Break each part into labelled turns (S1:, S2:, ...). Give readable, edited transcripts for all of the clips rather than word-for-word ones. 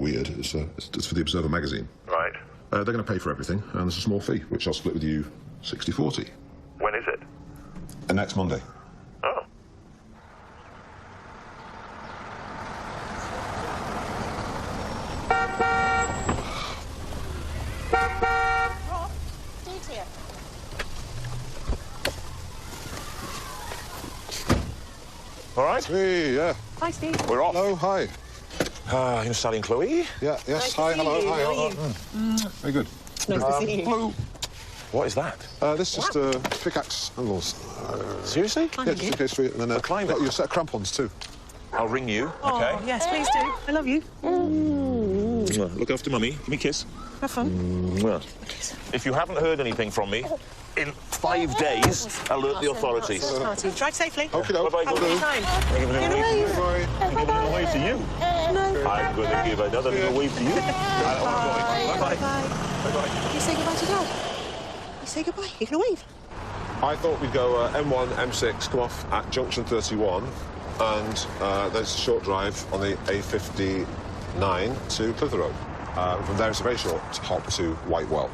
S1: weird. It's for the Observer magazine.
S2: Right.
S1: They're going to pay for everything, and there's a small fee, which I'll split with you 60-40.
S2: When is it?
S1: Next Monday.
S2: Oh.
S3: Rob, Steve's here.
S2: All right.
S1: Hey, yeah.
S3: Hi, Steve.
S2: We're off.
S1: Hello, hi.
S2: You're Sally and Chloe?
S1: Yeah, yes,
S3: Nice to
S1: hi,
S3: see
S1: hello,
S3: you.
S1: hi.
S3: How are you?
S1: Very good.
S3: Nice to see you.
S1: Hello.
S2: What is that?
S1: This is just pickaxe handles.
S2: Seriously?
S1: Yeah, just in case we... And then
S2: climb it.
S1: got you a set of crampons, too.
S2: I'll ring you,
S3: Oh,
S2: okay?
S3: yes, please do. I love you.
S2: Look after Mummy. Give me a kiss.
S3: Have fun.
S2: If you haven't heard anything from me, in 5 days, alert the authorities.
S3: Drive safely.
S1: Okay, no.
S2: Bye-bye,
S3: Have a good time.
S2: I'm giving
S3: Get away.
S2: I'm giving a wave to you.
S3: No.
S2: I'm going to give another little wave to you. Bye-bye.
S3: You say goodbye to Dad. You say goodbye. You can wave.
S1: I thought we'd go M1, M6, come off at junction 31, and then it's a short drive on the A59 to Clitheroe. From there, it's a very short hop to Whitewell.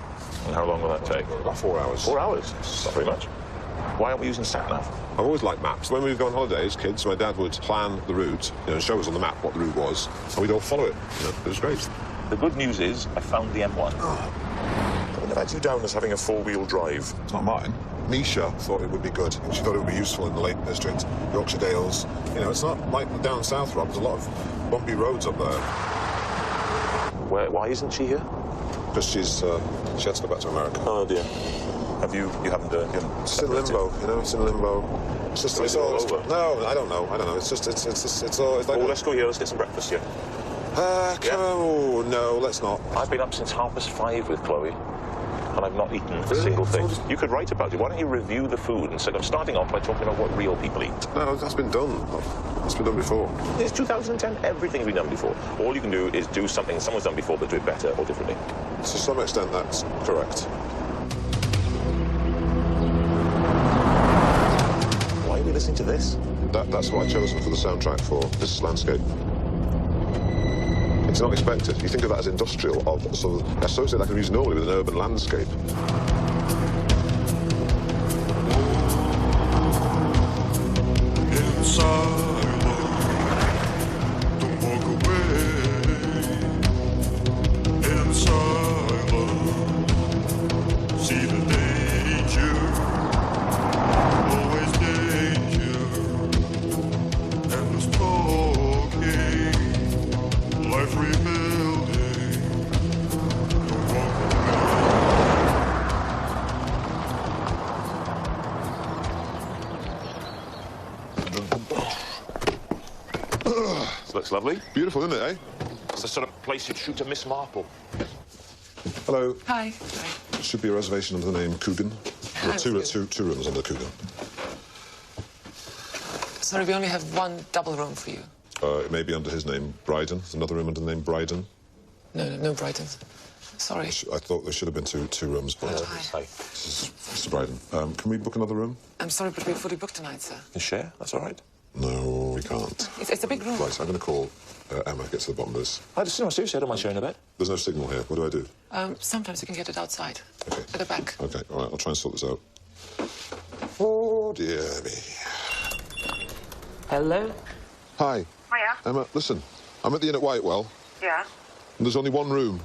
S2: And how long will that take?
S1: About 4 hours.
S2: 4 hours? Not very much. Why aren't we using sat-nav?
S1: I've always liked maps. When we'd go on holidays, kids, my dad would plan the route, show us on the map what the route was, and we'd all follow it. It was great.
S2: The good news is I found the M1. I wouldn't have had you down as having a four-wheel drive.
S1: It's not mine. Misha thought it would be good. She thought it would be useful in the Lake District, Yorkshire Dales. It's not like down south, Rob. There's a lot of bumpy roads up there.
S2: Why isn't she here?
S1: Because she had to go back to America.
S2: Oh, dear. You haven't
S1: It's in limbo, It's in limbo. It's just... It's all over. No, I don't know. It's just... It's all... It's like...
S2: Oh, let's go here. Let's get some breakfast here.
S1: Oh, no, let's not.
S2: I've been up since 5:30 with Chloe, and I've not eaten a single thing. You could write about it. Why don't you review the food instead of starting off by talking about what real people eat?
S1: No, that's been done. That's been done before.
S2: It's 2010. Everything's been done before. All you can do is do something someone's done before, but do it better or differently.
S1: To some extent, that's correct.
S2: Why are we listening to this?
S1: That's what I chose for the soundtrack for This Is Landscape. It's not expected. You think of that as industrial, sort of associate that can use normally with an urban landscape.
S2: Looks lovely.
S1: Beautiful, isn't it, eh?
S2: It's the sort of place you'd shoot a Miss Marple.
S1: Hello.
S3: Hi.
S1: Should be a reservation under the name Coogan. There are two rooms under Coogan.
S4: Sorry, we only have one double room for you.
S1: It may be under his name, Bryden. There's another room under the name Bryden.
S4: No Brighton. Sorry.
S1: I thought there should have been two rooms, but...
S2: Hi.
S1: This is Mr. Bryden. Can we book another room?
S4: I'm sorry, but we're fully booked tonight, sir.
S2: You share? That's all right.
S1: No, we can't.
S4: It's a big room.
S1: Right, I'm going to call Emma, get to the bottom of this.
S2: Seriously, I don't mind sharing a bed.
S1: There's no signal here. What do I do?
S4: Sometimes you can get it outside.
S1: Okay.
S4: At the back.
S1: Okay, all right, I'll try and sort this out. Oh, dear me.
S4: Hello?
S1: Hi.
S3: Hiya.
S1: Emma, listen, I'm at the inn at Whitewell,
S3: Yeah.
S1: and there's only one room.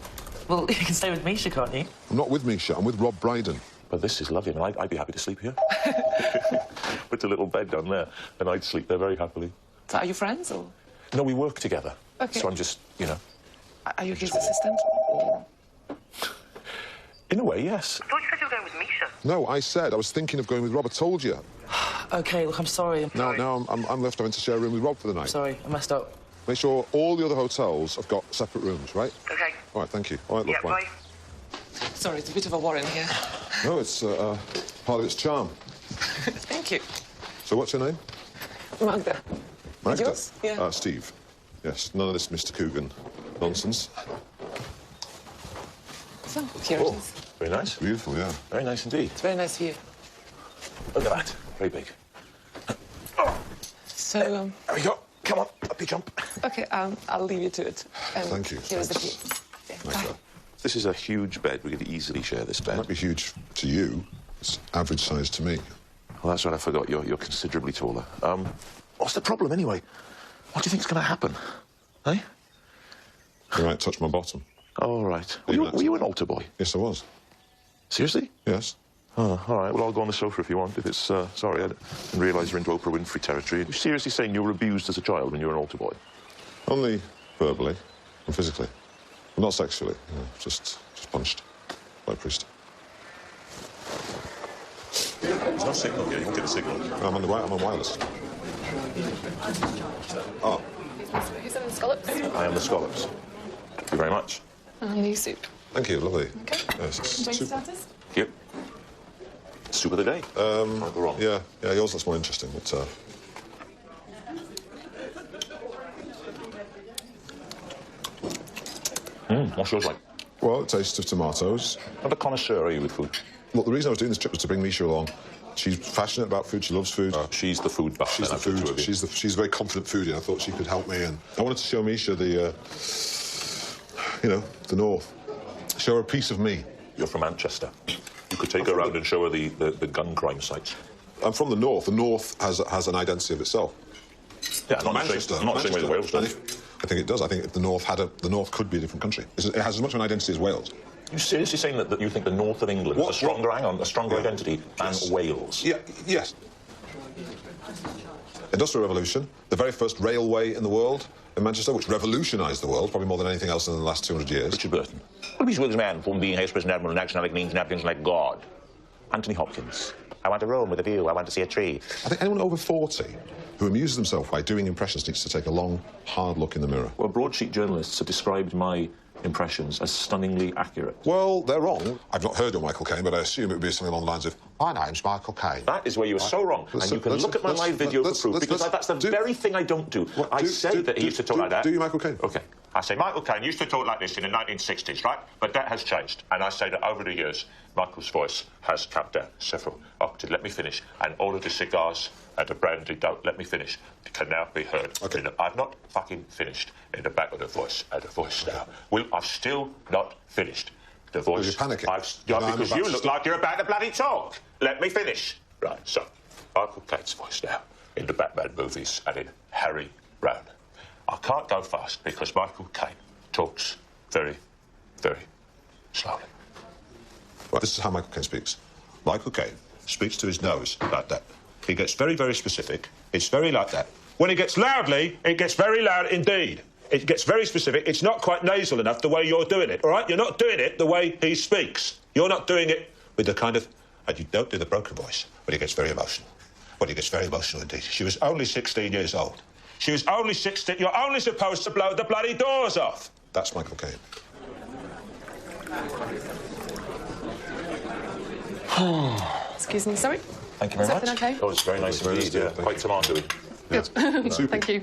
S4: Well, you can stay with Misha, can't you?
S1: I'm not with Misha, I'm with Rob Bryden.
S2: But this is lovely. I mean, I'd be happy to sleep here. Put a little bed down there, and I'd sleep there very happily.
S4: So are you friends, or...?
S2: No, we work together.
S4: Okay.
S2: So I'm just,
S4: Are you his assistant, or...?
S2: In a way, yes.
S3: I thought you said you were going with Misha.
S1: No, I said I was thinking of going with Rob. I told you.
S4: OK, look, I'm sorry.
S1: Now I'm left having to share a room with Rob for the night.
S4: Sorry, I messed up.
S1: Make sure all the other hotels have got separate rooms, right?
S3: OK.
S1: All right, thank you. All right, look,
S3: Yeah, bye.
S4: Sorry, it's a bit of a war in here.
S1: No, it's part of its charm.
S4: Thank you.
S1: So what's your name?
S4: Magda.
S1: Magda?
S4: Yours? Yeah.
S1: Steve. Yes, none of this Mr. Coogan nonsense.
S4: So, here it is.
S2: Very nice.
S1: Beautiful, yeah.
S2: Very nice indeed.
S4: It's very nice view.
S2: Look at that. Very big.
S4: So,
S2: There we go. Come on, up happy jump.
S4: Okay, I'll leave you to it.
S1: Thank you.
S4: Here's the key. Yeah,
S1: Nice
S4: bye.
S1: job.
S2: This is a huge bed. We could easily share this
S1: It
S2: bed.
S1: might be huge to you. It's average size to me.
S2: Well, that's right. I forgot. You're considerably taller. What's the problem anyway? What do you think's going to happen? Eh?
S1: You might touch my bottom.
S2: All right. Were you an altar boy?
S1: Yes, I was.
S2: Seriously?
S1: Yes.
S2: Oh, all right. Well, I'll go on the sofa if you want. If it's sorry, I didn't realise you're into Oprah Winfrey territory. You're seriously saying you were abused as a child when you were an altar boy?
S1: Only verbally and physically. But not sexually. You know, just punched by a priest.
S2: There's no signal here. You can get a signal.
S1: I'm on wireless. Oh,
S4: Who's in the scallops?
S2: I am the scallops. Thank you very much.
S4: New soup.
S1: thank you. Lovely.
S4: Okay.
S1: Yes, it's
S3: Enjoying
S1: super.
S3: starters?
S2: Yep. Soup of the day. Can't go wrong.
S1: Yeah, yours looks more interesting, but
S2: What's yours like?
S1: well, it tastes of tomatoes.
S2: What a connoisseur are you with food?
S1: Look, the reason I was doing this trip was to bring Misha along. She's passionate about food. She loves food.
S2: She's the food buff.
S1: She's the food. She's a very confident foodie. And I thought she could help me, and I wanted to show Misha the, the north. Show her a piece of me.
S2: You're from Manchester. You could take her around and show her the gun crime sites.
S1: I'm from the north. The north has an identity of itself.
S2: Yeah, not Manchester. I'm not saying where Wales does.
S1: I think it does. I think if the north could be a different country. It has as much of an identity as Wales.
S2: You seriously saying that you think the north of England is a stronger identity than Wales?
S1: Yeah. Yes. Industrial Revolution, the very first railway in the world in Manchester, which revolutionised the world, probably more than anything else in the last 200 years.
S2: Richard Burton. What is this man from being High Admiral and acting like means napkins like God? Anthony Hopkins. I want a room with a view. I want to see a tree.
S1: I think anyone over 40 who amuses themselves by doing impressions needs to take a long, hard look in the mirror.
S2: Well, broadsheet journalists have described my impressions as stunningly accurate.
S1: Well, they're wrong. I've not heard of Michael Caine, but I assume it would be something along the lines of, my name's Michael Caine.
S2: That is where you were so wrong. And you can look at my live video for proof, because that's the very thing I don't do. I say that he used to talk like that.
S1: Do you, Michael Caine?
S2: OK. I say Michael Caine used to talk like this in the 1960s, right? But that has changed. And I say that over the years, Michael's voice has come down several octaves. Let me finish. And all of the cigars and the brandy don't let me finish. It can now be heard.
S1: Okay.
S2: I've not fucking finished in the back of the voice. And the voice now. Well, I've still not finished. The voice.
S1: You're panicking.
S2: Because you look like you're about to bloody talk. Let me finish. Right, so, Michael Caine's voice now in the Batman movies and in Harry Brown. I can't go fast because Michael Caine talks very, very slowly.
S1: Right, this is how Michael Caine speaks. Michael Caine speaks to his nose like that. He gets very, very specific. It's very like that. When he gets loudly, it gets very loud indeed. It gets very specific. It's not quite nasal enough the way you're doing it, all right? You're not doing it the way he speaks. You're not doing it with the kind of... And you don't do the broken voice, but he gets very emotional. But he gets very emotional indeed. She was only 16 years old. She was only 16... You're only supposed to blow the bloody doors off. That's Michael Caine.
S4: Excuse me, sorry.
S2: Thank you very much.
S4: Something okay?
S2: Oh, it's very nice indeed, yeah. Quite tomatoey.
S4: Good. Thank you.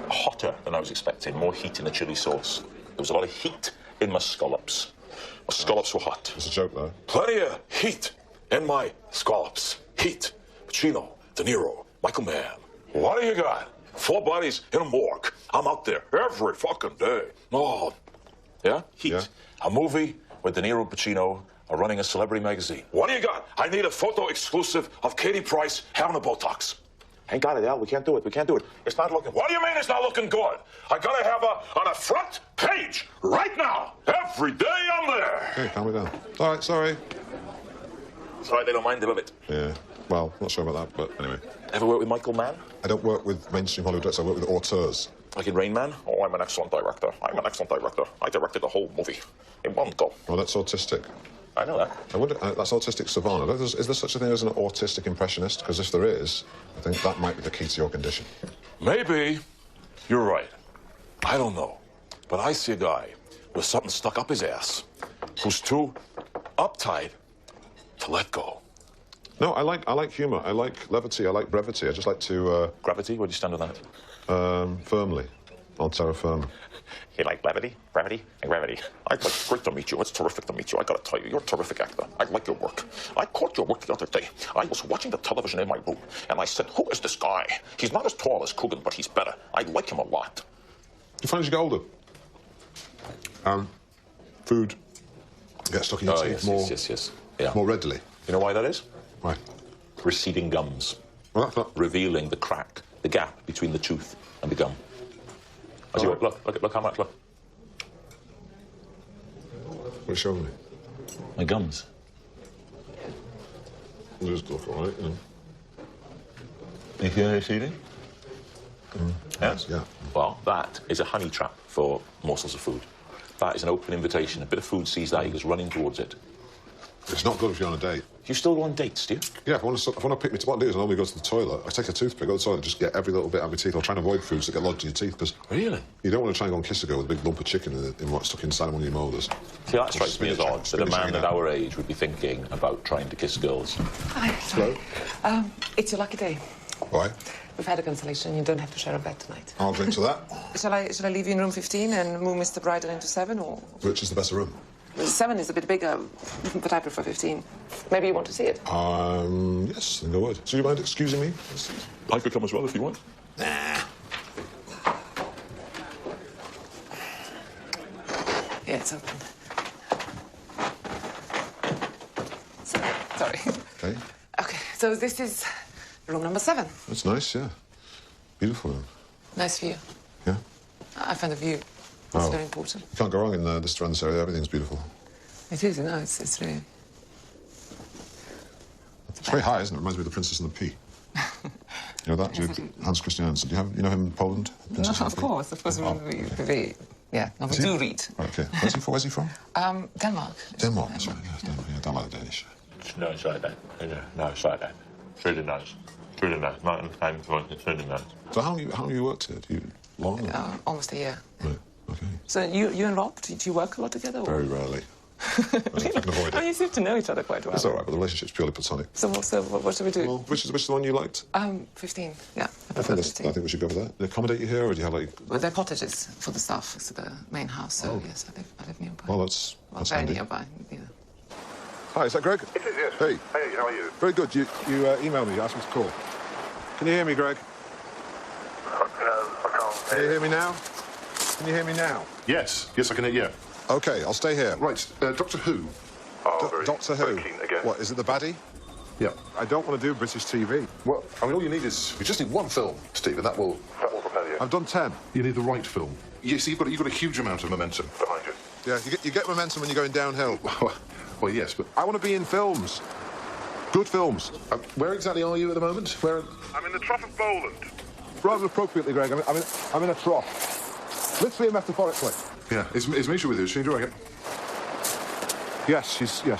S2: Hotter than I was expecting. More heat in the chili sauce. There was a lot of heat in my scallops. My scallops were hot.
S1: It's a joke, though.
S5: Plenty of heat in my scallops. Heat. Pacino, De Niro, Michael Mann. What do you got? 4 bodies in a morgue. I'm out there every fucking day. Oh, yeah?
S2: Heat.
S1: Yeah.
S5: A movie
S2: With De Niro, Pacino are running a celebrity magazine.
S5: What do you got? I need a photo exclusive of Katie Price having a Botox.
S2: Ain't got it, Al. We can't do it. We can't do it. It's not looking...
S5: What do you mean it's not looking good? I gotta have her on a front page right now. Every day I'm there.
S1: Okay, calm me down. All right, sorry.
S2: Sorry, they don't mind a bit.
S1: Yeah, well, not sure about that, but anyway.
S2: Ever work with Michael Mann?
S1: I don't work with mainstream Hollywood directors, I work with auteurs.
S2: Like in Rain Man? Oh, I'm an excellent director. I'm an excellent director. I directed the whole movie in one go.
S1: Well, that's autistic.
S2: I know that.
S1: I wonder, that's autistic savant. Is there such a thing as an autistic impressionist? Because if there is, I think that might be the key to your condition.
S5: Maybe you're right. I don't know. But I see a guy with something stuck up his ass who's too uptight to let go.
S1: No, I like humour. I like levity. I like brevity. I just like to...
S2: Gravity? Where do you stand on that?
S1: firmly. on terra firma.
S5: You like levity, brevity, and gravity. Great to meet you. It's terrific to meet you. I gotta tell you, you're a terrific actor. I like your work. I caught your work the other day. I was watching the television in my room, and I said, who is this guy? He's not as tall as Coogan, but he's better. I like him a lot.
S1: Do you find as you get older? Food gets stuck in your teeth
S5: yes. Yeah.
S1: more readily.
S5: You know why that is?
S1: Why?
S5: Receding gums.
S1: Well, that's not...
S5: Revealing the crack, the gap between the tooth and the gum. As you look how much, look.
S1: What are you showing me?
S5: My gums.
S1: It does look all right, you know.
S5: You feel receding? Yes?
S1: Yeah.
S5: Well, that is a honey trap for morsels of food. That is an open invitation. A bit of food sees that, he goes running towards it.
S1: It's not good if you're on a date.
S5: You still go on dates, do you?
S1: Yeah, if I want to pick me to what I do is I normally go to the toilet. I take a toothpick, go to the toilet, and just get every little bit out of my teeth. I'll try and avoid foods that get lodged in your teeth, because...
S5: Really?
S1: You don't want to try and go and kiss a girl with a big lump of chicken in what's stuck inside one of your molars.
S5: See, that strikes me as odd, that a man at our age would be thinking about trying to kiss girls.
S3: Hi, sorry. It's your lucky day.
S1: Why?
S3: We've had a cancellation. You don't have to share a bed tonight.
S1: I'll drink to that.
S3: Shall I leave you in room 15 and move Mr. Bryden into 7, or...?
S1: Which is the better room?
S3: 7 is a bit bigger, but I prefer 15. Maybe you want to see it?
S1: Yes, I think I would. So you mind excusing me?
S5: I could come as well if you want.
S1: Nah.
S3: Yeah, it's open. Sorry.
S1: Okay.
S3: Okay, so this is room number 7.
S1: That's nice, yeah. Beautiful room.
S3: Nice view.
S1: Yeah?
S3: I find the view. It's very important.
S1: You can't go wrong in this around this area. Everything's beautiful.
S3: It is, you know, it's really...
S1: It's very high, isn't it? Reminds me of the Princess and the Pea. You know that?
S3: Yes,
S1: Hans Christian Andersen. Do you know him in Poland?
S3: No, of course. Yeah, no, we do read.
S1: Right, okay. Where's he from?
S3: Denmark.
S1: Denmark, that's right. Yeah, Denmark. Yeah, I don't like the Danish.
S2: No, it's like that. No, it's like that. It's really nice. It's really nice. Not in the same point. It's really nice.
S1: So how long you worked here? Long?
S3: Almost a year.
S1: Right, okay.
S3: So you and Rob, do you work a lot together? Or?
S1: Very rarely. If I can avoid
S3: Oh,
S1: it.
S3: you seem to know each other quite well.
S1: It's all right, but the relationship's purely platonic.
S3: So what should we do?
S1: Well, which is the one you liked?
S3: 15, yeah.
S1: I think we should go with that. They accommodate you here, or do you have, like...
S3: Well, they're cottages for the staff. It's the main house, so yes, I live nearby.
S1: Well, that's
S3: very
S1: handy.
S3: nearby, yeah.
S1: Hi, is that Greg?
S6: It is, yes.
S1: Hey.
S6: Hey, how are you?
S1: Very good. You emailed me, you asked me to call. Can you hear me, Greg?
S6: I can't.
S1: Can you hear me now? Can you hear me now?
S6: Yes, I can hear you.
S1: OK, I'll stay here.
S6: Right, Doctor Who. Oh, very,
S1: Doctor Who?
S6: very keen again.
S1: What, is it the baddie?
S6: Yeah.
S1: I don't want to do British TV.
S6: Well, I mean, all you need is... You just need one film, Steve, and that will propel you.
S1: I've done 10.
S6: You need the right film. You see, you've got a huge amount of momentum behind you.
S1: Yeah, you get momentum when you're going downhill.
S6: Well, yes, but...
S1: I want to be in films. Good films.
S6: Where exactly are you at the moment? Where?
S7: I'm in the Trough of Bowland.
S1: Rather appropriately, Greg, I'm in a trough. Literally and metaphorically.
S6: Yeah. Is Misha with you? Is she enjoying it?
S1: Yes, she is. Yeah.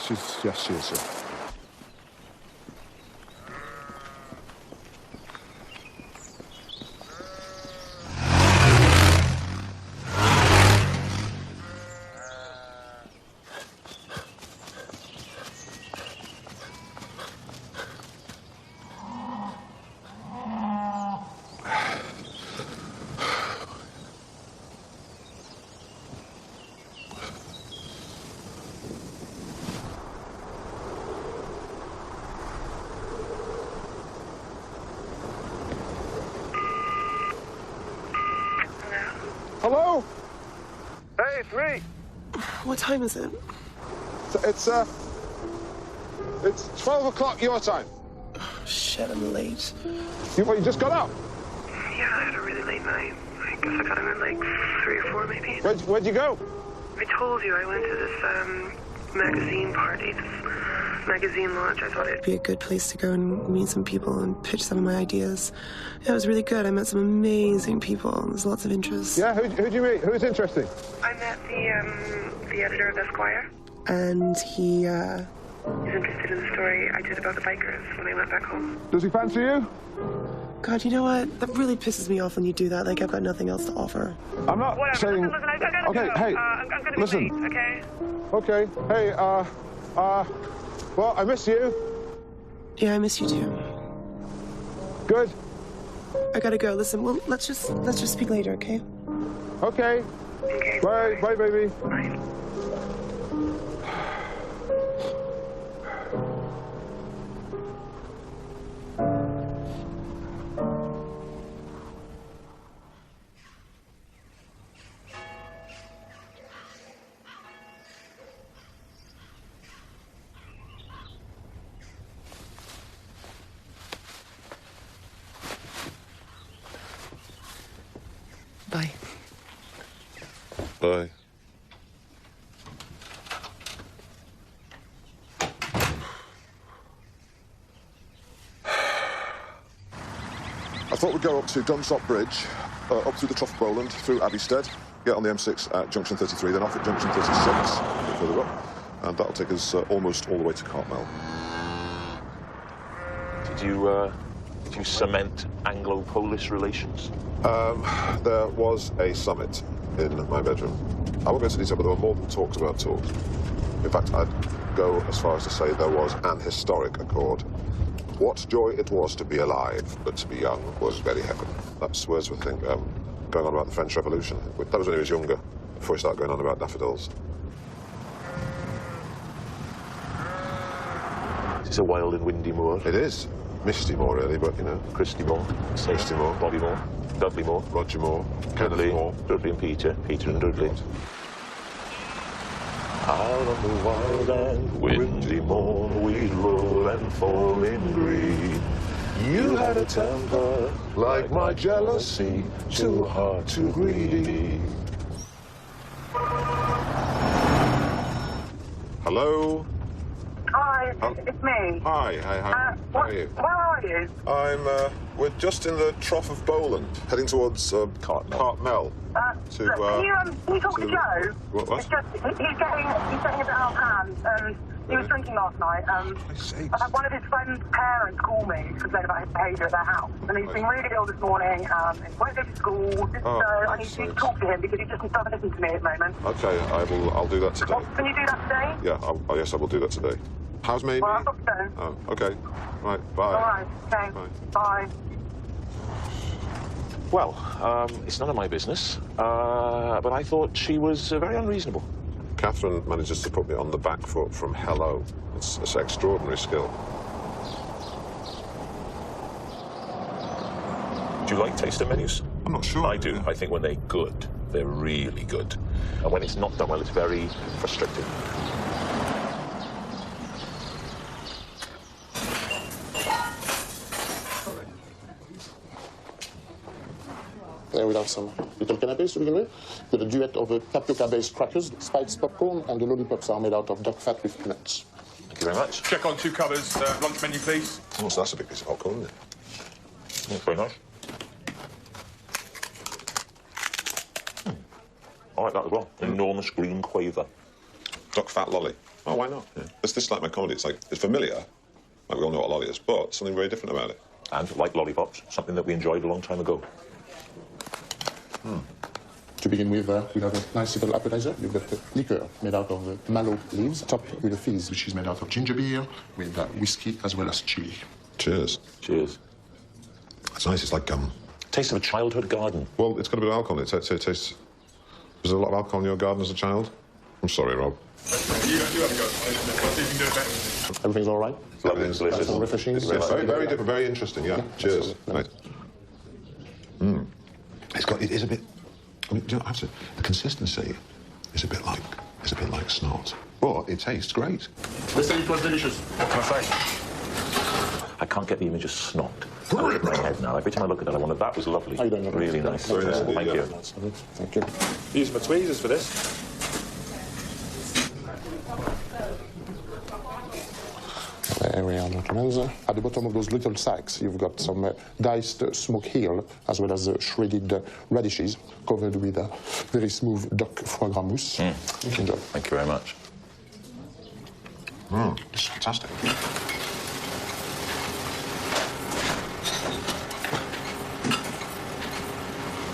S1: Hello?
S7: Hey, it's me.
S3: What time is it?
S1: It's 12 o'clock your time.
S3: Shit, I'm late.
S1: You just got up?
S8: Yeah, I had a really late night. I guess I got him at like 3 or 4 maybe.
S1: Where'd you go?
S8: I told you I went to this magazine party, this magazine launch. I thought it'd
S9: be a good place to go and meet some people and pitch some of my ideas. Yeah, it was really good. I met some amazing people. There's lots of interest.
S1: Yeah, who'd you meet? Who's interesting?
S8: I met the editor of Esquire.
S9: And he's
S8: interested in the story I did about the bikers when I went back home.
S1: Does he fancy you?
S9: God, you know what? That really pisses me off when you do that. Like, I've got nothing else to offer.
S1: I'm not
S8: Whatever.
S1: saying...
S8: Listen, I gotta
S1: okay,
S8: go.
S1: hey,
S8: I'm gonna be
S1: listen.
S8: late, okay?
S1: Okay, hey, well, I miss you.
S9: Yeah, I miss you too.
S1: Good.
S9: I gotta go. Listen, well, let's just speak later, okay?
S1: Okay. Bye. Bye, baby.
S8: Bye.
S3: Bye.
S1: Bye. I thought we'd go up to Dunsop Bridge, up through the Trough of Bowland, through Abbeystead, get on the M6 at junction 33, then off at junction 36, a bit further up, and that'll take us almost all the way to Cartmel.
S2: Did you cement Anglo-Polish relations?
S1: There was a summit in my bedroom. I won't go into detail, but there were more than talks about talks. In fact, I'd go as far as to say there was an historic accord. What joy it was to be alive, but to be young was very heaven. That's Wordsworth, I think, going on about the French Revolution. That was when he was younger, before he started going on about daffodils.
S2: Is this a wild and windy moor?
S1: It is. Misty Moor, really, but, you know.
S2: Christy Moore.
S1: Christy Moore.
S2: Bobby Moore. Dudley Moore.
S1: Roger Moore.
S2: Dudley.
S1: Kenneth Moore.
S2: Dudley and Peter. Peter and Dudley. Out on the wild and windy moor, we'd roll and fall in green. You had a temper like my jealousy, too hard, too greedy.
S1: Hello?
S8: Hi, it's me.
S1: Hi. How are you?
S8: Where are you?
S1: We're just in the Trough of Bowland, heading towards Cartmel.
S8: Can you talk to Joe?
S1: What?
S8: It's just, he's getting a bit out of hand. He was drinking last night. I had one of his friend's parents call me to complain about his behaviour at their house. And he's been really ill this morning. He won't go to school. So I need to talk to him because he just doesn't listen to me at the moment.
S1: Okay, I'll do that today.
S8: Can you do that today?
S1: Yeah, yes, I will do that today. How's Mamie?
S8: Well, I thought so.
S1: Oh, okay. Right, bye.
S8: All right, okay. Bye.
S2: Well, it's none of my business, but I thought she was very unreasonable.
S1: Catherine manages to put me on the back foot from hello. It's extraordinary skill.
S2: Do you like tasting menus?
S1: I'm not sure.
S2: I do. I think when they're good, they're really good. And when it's not done well, it's very frustrating.
S10: We'll have some little canapes to begin with. With a duet of tapioca-based crackers, spiced popcorn, and the lollipops are made out of duck fat with peanuts.
S2: Thank you very much.
S11: Check on 2 covers. Lunch menu, please.
S1: Oh, so that's a big piece of popcorn, isn't it?
S2: That's very nice. I like that as well. Enormous green quaver.
S1: Duck fat lolly. Oh, why not? Yeah. It's just like my comedy. It's familiar, like we all know what a lolly is, but something very different about it.
S2: And, like lollipops, something that we enjoyed a long time ago.
S10: To begin with, we have a nice little appetizer. You've got the liquor made out of mallow leaves, topped with a fizz, which is made out of ginger beer, with whiskey as well as chili.
S1: Cheers.
S2: Cheers.
S1: It's nice. It's like
S2: Taste of a childhood garden.
S1: Well, it's got a bit of alcohol in it. It tastes. Was there a lot of alcohol in your garden as a child? I'm sorry, Rob.
S11: You have a go. Let's see if you can do it better.
S10: Everything's all right?
S2: Everything's delicious.
S10: Nice and refreshing.
S1: Very different, very interesting. Yeah. Cheers. Right. It is a bit. I mean, I have to. The consistency is a bit like snot, but it tastes great.
S10: They say it was delicious.
S11: What can I say?
S2: I can't get the image of snot out of my head now. Every time I look at it, I wonder, that was lovely.
S10: I don't know.
S2: Really nice.
S1: Very nice indeed,
S2: Thank
S1: yeah.
S2: you.
S10: Thank you.
S11: Use my tweezers for this.
S10: There we are, gentlemen. At the bottom of those little sacks, you've got some diced smoke heel, as well as shredded radishes, covered with a very smooth duck foie gras mousse. Enjoy.
S2: Thank you very much.
S1: It's fantastic.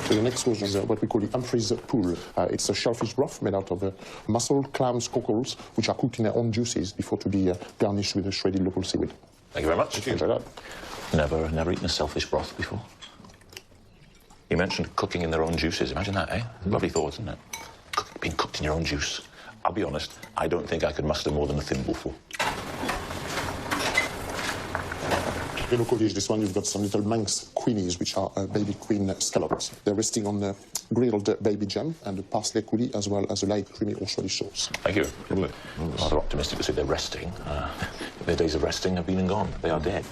S10: So the next course is what we call the Humphrey's Pool. It's a shellfish broth made out of mussel, clams, cockles, which are cooked in their own juices before to be garnished with a shredded local seaweed.
S2: Thank you very much.
S10: Enjoy that.
S2: Never eaten a shellfish broth before. You mentioned cooking in their own juices. Imagine that, eh? Lovely thought, isn't it? Being cooked in your own juice. I'll be honest, I don't think I could muster more than a thimbleful.
S10: The local dish, this one, you've got some little Manx queenies, which are baby queen scallops. They're resting on the grilled baby jam and the parsley coulis, as well as a light creamy horseradish sauce.
S2: Thank you. Lovely. Rather optimistic to say they're resting. Their days of resting have been and gone. They are dead.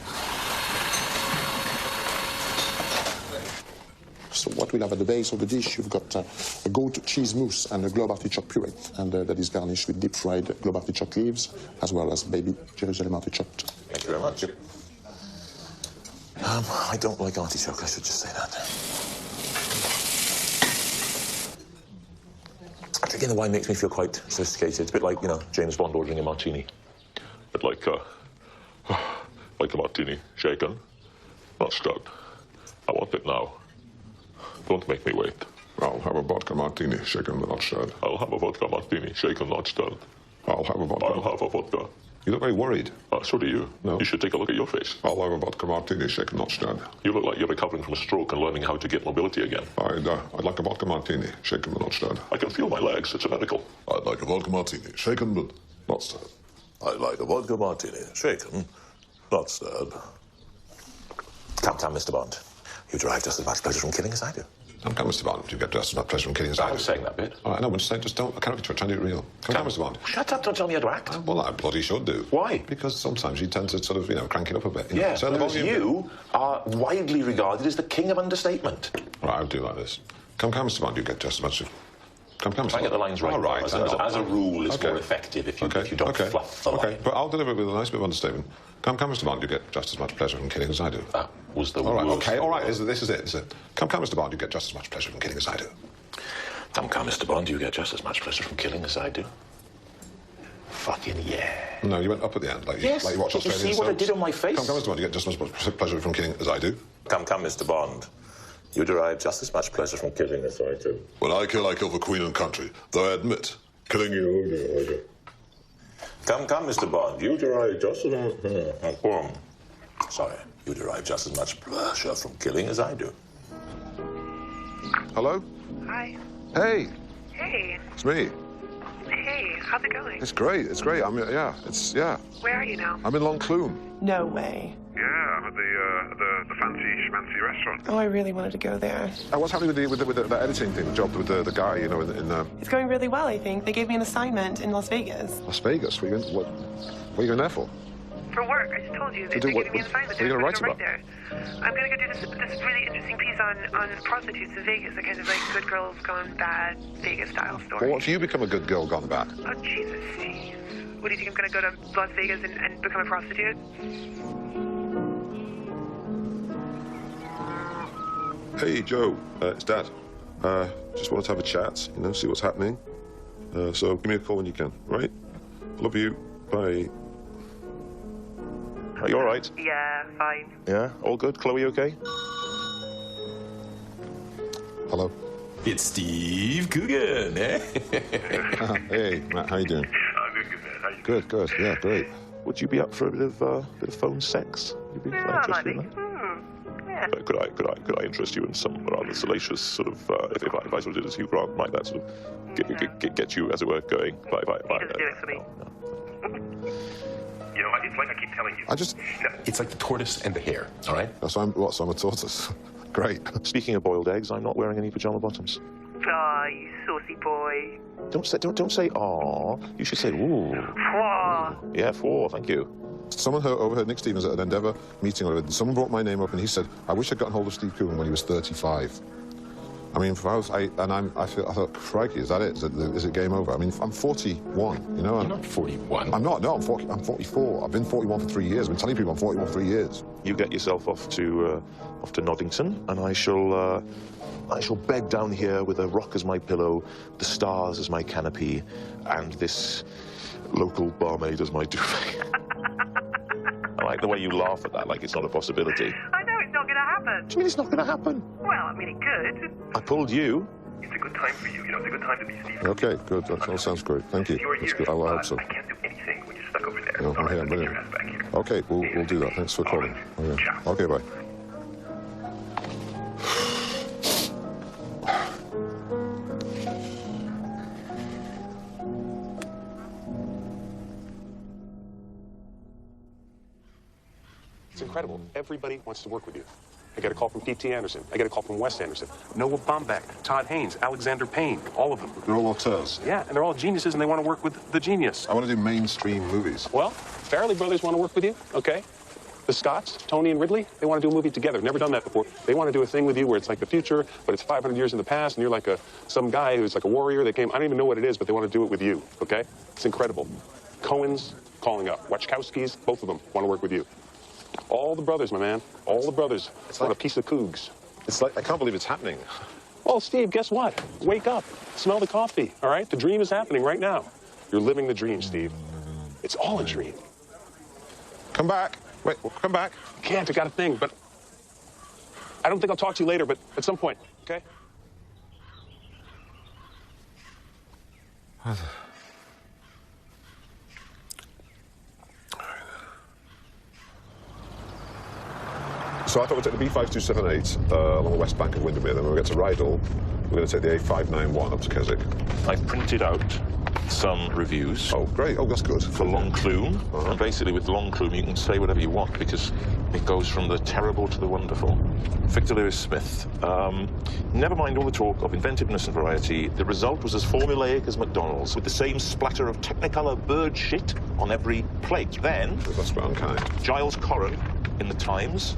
S10: So what we'll have at the base of the dish, you've got a goat cheese mousse and a globe artichoke puree, and that is garnished with deep-fried globe artichoke leaves, as well as baby Jerusalem artichoke.
S2: Thank you very much. I don't like artichoke, I should just say that. Drinking the wine makes me feel quite sophisticated. It's a bit like, you know, James Bond ordering a martini. A bit like a martini, shaken, not stirred. I want it now. Don't make me wait.
S6: I'll have a vodka martini, shaken but not stirred.
S2: I'll have a vodka martini, shaken, not stirred.
S6: I'll have a vodka.
S2: I'll have a vodka.
S6: You look very worried.
S2: So do you.
S6: No.
S2: You should take a look at your face.
S6: I'll have a vodka martini, shaken, not stirred.
S2: You look like you're recovering from a stroke and learning how to get mobility again.
S6: I'd like a vodka martini, shaken but not stirred.
S2: I can feel my legs. It's a miracle.
S6: I'd like a vodka martini, shaken but not stirred.
S5: I'd like a vodka martini, shaken, not stirred.
S2: Come, Mr. Bond. You derive just as much pleasure from killing as I do.
S6: Come, Mr. Bond. You get just as much pleasure from killing as I do.
S2: I was saying that bit.
S6: All right, no, just don't. I can't be trying to do it real. Come, Mr. Bond.
S2: Shut up, don't tell me how to act.
S6: Well, I bloody should do.
S2: Why?
S6: Because sometimes you tend to sort of, you know, crank it up a bit.
S2: Yeah,
S6: whereas
S2: you are widely regarded as the king of understatement.
S6: All right, I'll do like this. Come, Mr. Bond. You get just as much. Come, Mr.
S2: Try and get the lines right.
S6: All right.
S2: As a rule, it's more effective if you don't fluff the line.
S6: Okay, but I'll deliver it with a nice bit of understatement. Come, Mr. Bond. You get just as much pleasure from killing as I do.
S2: That was the
S6: all right.
S2: worst.
S6: Okay, all right. This is it. Come, Mr. Bond. You get just as much pleasure from killing as I do.
S2: Come, Mr. Bond. You get just as much pleasure from killing as I do. Fucking yeah.
S6: No, you went up at the end, like you watch
S2: Did you
S6: Australian
S2: see what I
S6: soaps.
S2: did on my face?
S6: Come, Mr. Bond. You get just as much pleasure from killing as I do.
S2: Come, Mr. Bond. You derive just as much pleasure from killing as I do.
S6: When I kill for Queen and country. Though I admit, killing you.
S2: Come, Mr. Bond. You derive just as much. Sorry, you derive just as much pleasure from killing as I do.
S6: Hello?
S8: Hi.
S6: Hey.
S8: Hey.
S6: It's me.
S8: Hey, how's it going?
S6: It's great. Yeah.
S8: Where are you now?
S6: I'm in Loncloon.
S9: No way.
S7: Yeah, I'm at the fancy schmancy restaurant.
S9: Oh, I really wanted to go there.
S6: What's happening with the editing thing, the job with the guy, you know, in
S9: It's going really well, I think. They gave me an assignment in Las Vegas.
S6: Las Vegas? What are you going there for?
S8: For work, I just told you. They're giving me an assignment.
S6: What are you going to write about?
S8: There. I'm going to go do this really interesting piece on prostitutes in Vegas, a kind of like good girls gone bad Vegas-style story.
S6: Well, what if you become a good girl gone bad?
S8: Oh, Jesus, Steve. What, do you think I'm going to go to Las Vegas and become a prostitute?
S1: Hey, Joe. It's Dad. Just wanted to have a chat, you know, see what's happening. So give me a call when you can, right? Love you. Bye.
S2: Are you all right?
S8: Yeah, fine.
S2: Yeah? All good? Chloe okay?
S6: Hello.
S12: It's Steve Coogan, eh?
S6: Hey, Matt, how you doing?
S7: I'm doing good, man. How you doing?
S6: Good. Yeah, great.
S2: Would you be up for a bit of phone sex? You'd be quite interested in that?
S8: Yeah.
S2: Could I interest you in some rather salacious sort of, if I sort of did as Hugh Grant, might that sort of get you, as it were, going?
S8: He doesn't do it for me.
S7: You know, it's like I keep telling you.
S12: It's like the tortoise and the hare, all right?
S6: So I'm a tortoise. Great.
S2: Speaking of boiled eggs, I'm not wearing any pajama bottoms.
S8: Aw, you saucy boy.
S2: Don't say aw. You should say ooh.
S8: Aw.
S2: Yeah, thank you.
S6: Someone overheard Nick Stevens at an Endeavour meeting. Someone brought my name up and he said, I wish I'd gotten hold of Steve Coogan when he was 35. I mean, I thought, crikey, is that it? Is it game over? I mean, I'm 41, you know?
S12: You're not 41.
S6: I'm not, no, I'm 44. I've been 41 for 3 years. I've been telling people I'm 41 for 3 years.
S2: You get yourself off to Noddington, and I shall bed down here with a rock as my pillow, the stars as my canopy, and this local barmaid as my duvet. I like the way you laugh at that, like it's not a possibility.
S8: I know it's not going to happen.
S2: What do you mean it's not going to happen?
S8: Well, I mean, it could.
S2: I pulled you.
S7: It's a good time for you. You know, it's a good time to be Steve.
S6: Okay, good. That all sounds great. Thank you. That's good. I hope so.
S7: I can't do anything when you're stuck over there.
S6: No, I'm here. Brilliant. Okay, we'll do that. Thanks for calling. Okay, bye.
S13: It's incredible. Everybody wants to work with you. I get a call from P.T. Anderson. I get a call from Wes Anderson. Noah Baumbach, Todd Haynes, Alexander Payne, all of them.
S6: They're all auteurs.
S13: Yeah, and they're all geniuses, and they want to work with the genius.
S6: I want to do mainstream movies.
S13: Well, Farrelly Brothers want to work with you, okay? The Scotts, Tony and Ridley, they want to do a movie together. Never done that before. They want to do a thing with you where it's like the future, but it's 500 years in the past, and you're like some guy who's like a warrior that came. I don't even know what it is, but they want to do it with you, okay? It's incredible. Cohen's calling up. Wachowski's, both of them want to work with you. All the brothers, my man. All the brothers. It's like a piece of cougs.
S1: It's like, I can't believe it's happening.
S13: Well, Steve, guess what? Wake up. Smell the coffee, all right? The dream is happening right now. You're living the dream, Steve. It's all a dream.
S1: Come back. Wait, come back.
S13: Can't, I got a thing, but I don't think I'll talk to you later, but at some point, okay?
S1: So I thought we'd take the B5278 along the west bank of Windermere, then when we get to Rydal, we're going to take the A591 up to Keswick.
S2: I've printed out some reviews.
S1: Oh, great. Oh, that's good.
S2: For Longclume. And basically with Longclume, you can say whatever you want because it goes from the terrible to the wonderful. Victor Lewis Smith. Never mind all the talk of inventiveness and variety. The result was as formulaic as McDonald's, with the same splatter of Technicolor bird shit on every plate. Then,
S1: that's a bit unkind.
S2: Giles Corran in the Times.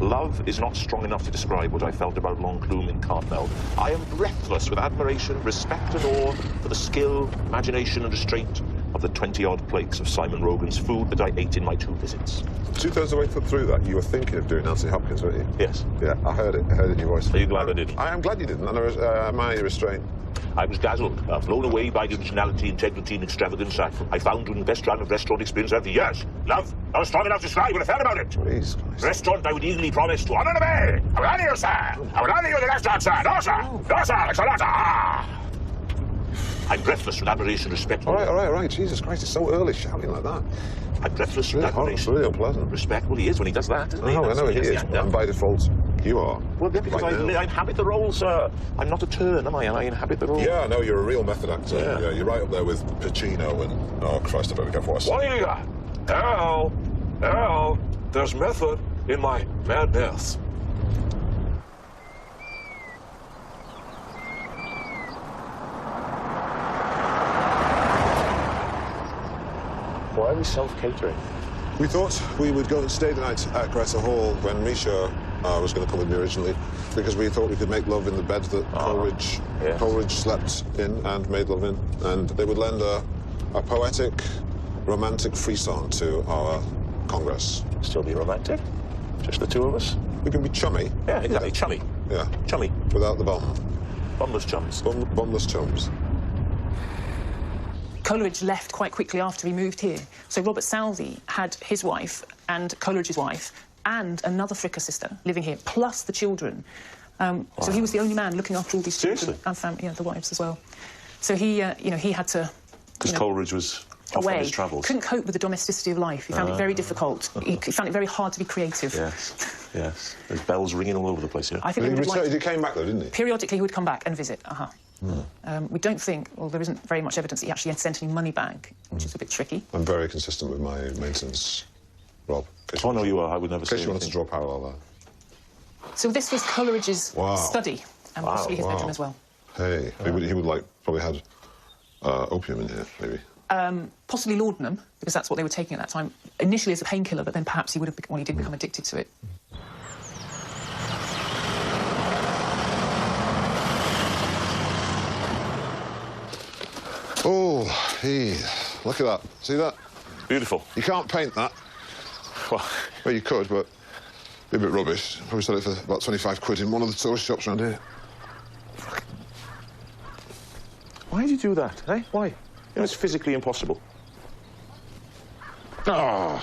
S2: Love is not strong enough to describe what I felt about Longclume in Cartmel. I am breathless with admiration, respect and awe for the skill, imagination and restraint of the 20-odd plates of Simon Rogan's food that I ate in my 2 visits.
S1: 2/3 of the way through that, you were thinking of doing Nancy Hopkins, weren't you?
S2: Yes.
S1: Yeah, I heard it. I heard it in your voice.
S2: Are you glad I didn't?
S1: I am glad you didn't, and I admire your restraint.
S2: I was dazzled, blown away by the originality, integrity and extravagance I found in the best run of restaurant experience over the years. Love, not strong enough to describe what I felt about it.
S1: Please.
S2: Restaurant I would eagerly promise to honour the bay. I will honour you, sir. I will honour you in the restaurant, sir. No, sir. No, sir. Excellent. I'm breathless with admiration and respect.
S1: All right. Jesus Christ, it's so early shouting like that.
S2: I'm breathless with admiration.
S1: It's really unpleasant.
S2: Respect. Well, he is when he does that, isn't he?
S1: I know he is, but by default, you are.
S2: Well, yeah, because I inhabit the role, sir. I'm not a turn, am I? I inhabit the role.
S1: Yeah, no, you're a real method actor. Yeah, you're right up there with Pacino and... Oh, Christ, I better go for us.
S5: What do you got? Al, there's method in my madness.
S2: Why are we self-catering?
S1: We thought we would go and stay the night at Greta Hall when Misha was going to come with me originally, because we thought we could make love in the bed that Coleridge slept in and made love in, and they would lend a poetic, romantic frisson to our congress.
S2: Still be romantic? Just the two of us?
S1: We can be chummy.
S2: Yeah, exactly. Chummy.
S1: Yeah.
S2: Chummy.
S1: Without the bum.
S2: Bumless chums.
S1: Bumless chums.
S14: Coleridge left quite quickly after he moved here. So Robert Southey had his wife and Coleridge's wife and another Fricker sister living here, plus the children. So he was the only man looking after all these children and family, the wives as well. So he, he had to...
S2: Because Coleridge was off on his travels.
S14: Couldn't cope with the domesticity of life. He found it very difficult. He found it very hard to be creative.
S2: Yes. There's bells ringing all over the place here.
S14: I think
S1: he came back, though, didn't he?
S14: Periodically, he would come back and visit. We don't think, well, there isn't very much evidence that he actually had sent any money back, which is a bit tricky.
S1: I'm very consistent with my maintenance, Rob.
S2: Oh, no, you are. I would never say
S1: anything. In case you wanted to draw parallel there.
S14: So this was Coleridge's study, and possibly his bedroom as well.
S1: Hey, he would like, probably had opium in here, maybe.
S14: Possibly laudanum, because that's what they were taking at that time. Initially as a painkiller, but then perhaps he would have, he did become addicted to it.
S1: Oh, hey, look at that. See that?
S2: Beautiful.
S1: You can't paint that. Well, you could, but it'd be a bit rubbish. Probably sell it for about 25 quid in one of the tourist shops around here.
S2: Why did you do that, eh? Why? You know, it's physically impossible.
S1: We're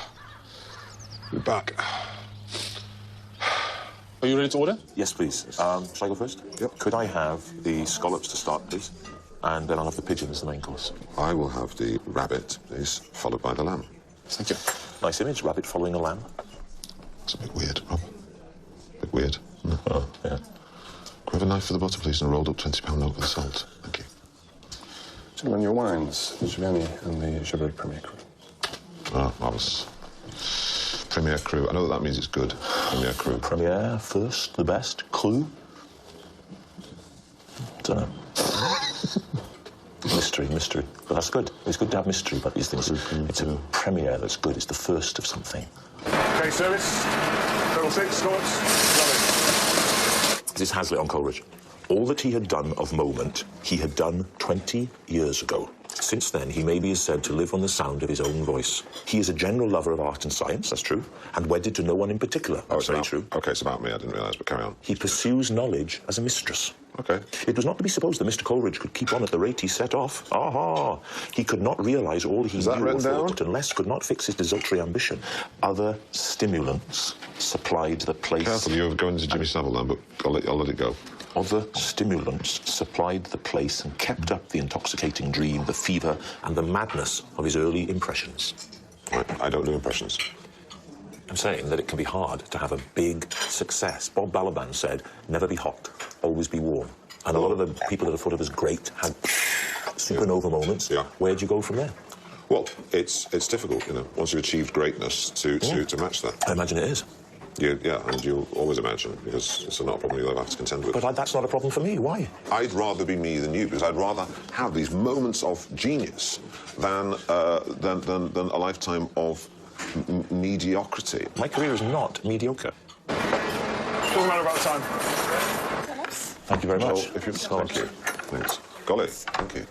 S1: back.
S2: Are you ready to order? Yes, please. Shall I go first?
S1: Yep.
S2: Could I have the scallops to start, please? And then I'll have the pigeon as the main course.
S1: I will have the rabbit, please, followed by the lamb.
S2: Thank you. Nice image, rabbit following a lamb.
S1: It's a bit weird, Rob. A bit weird, isn't it?
S2: Oh, yeah.
S1: Could I have a knife for the butter, please, and a rolled up £20 note with salt? Thank you.
S11: Gentlemen, your wines, the Giuliani and the Chablis Premier Cru.
S1: Oh, marvellous.
S6: Premier Crew. I know that means it's good. Premier Crew.
S2: Premier, first, the best. Crew? Don't know. Mystery. But that's good. It's good to have mystery about these things. It's a premiere that's good. It's the first of something.
S11: Okay, service. Total 6, Scots.
S2: This is Hazlitt on Coleridge. All that he had done of moment, he had done 20 years ago. Since then, he maybe is said to live on the sound of his own voice. He is a general lover of art and science, that's true, and wedded to no one in particular, that's very true.
S6: OK, it's about me, I didn't realise, but carry on.
S2: He pursues knowledge as a mistress.
S6: OK.
S2: It was not to be supposed that Mr. Coleridge could keep on at the rate he set off. Aha! He could not realise all he knew or thought that unless could not fix his desultory ambition. Other stimulants supplied the place...
S6: Careful, you're going into Jimmy Savile then, but I'll let it go.
S2: Other stimulants supplied the place and kept up the intoxicating dream, the fever and the madness of his early impressions.
S6: I don't do impressions.
S2: I'm saying that it can be hard to have a big success. Bob Balaban said, never be hot, always be warm. And a lot of the people that are thought of as great had supernova moments.
S6: Yeah.
S2: Where do you go from there?
S6: Well, it's difficult, you know, once you've achieved greatness to match that.
S2: I imagine it is.
S6: Yeah, and you'll always imagine, because it's not a problem you'll ever have to contend with.
S2: But that's not a problem for me. Why?
S6: I'd rather be me than you, because I'd rather have these moments of genius than a lifetime of mediocrity.
S2: My career is not mediocre.
S11: Doesn't matter about time.
S2: Thank you very much.
S6: Thank you. Thanks. Golly, thank you.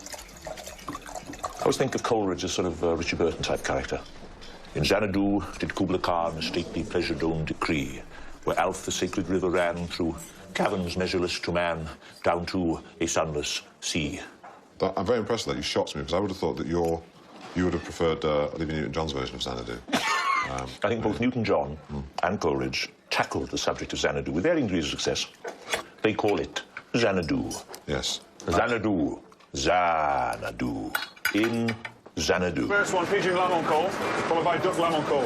S2: I always think of Coleridge as sort of a Richard Burton type character. In Xanadu did Kubla Khan a stately pleasure dome decree, where Alph the sacred river ran through caverns measureless to man, down to a sunless sea.
S6: I'm very impressed that you shocks me, because I would have thought that you would have preferred Olivia Newton-John's version of Xanadu.
S2: I think both Newton-John and Coleridge tackled the subject of Xanadu with varying degrees of success. They call it Xanadu.
S6: Yes.
S2: Xanadu. Xanadu. In Xanadu.
S11: First one, pigeon lemon call, followed by duck lemon call.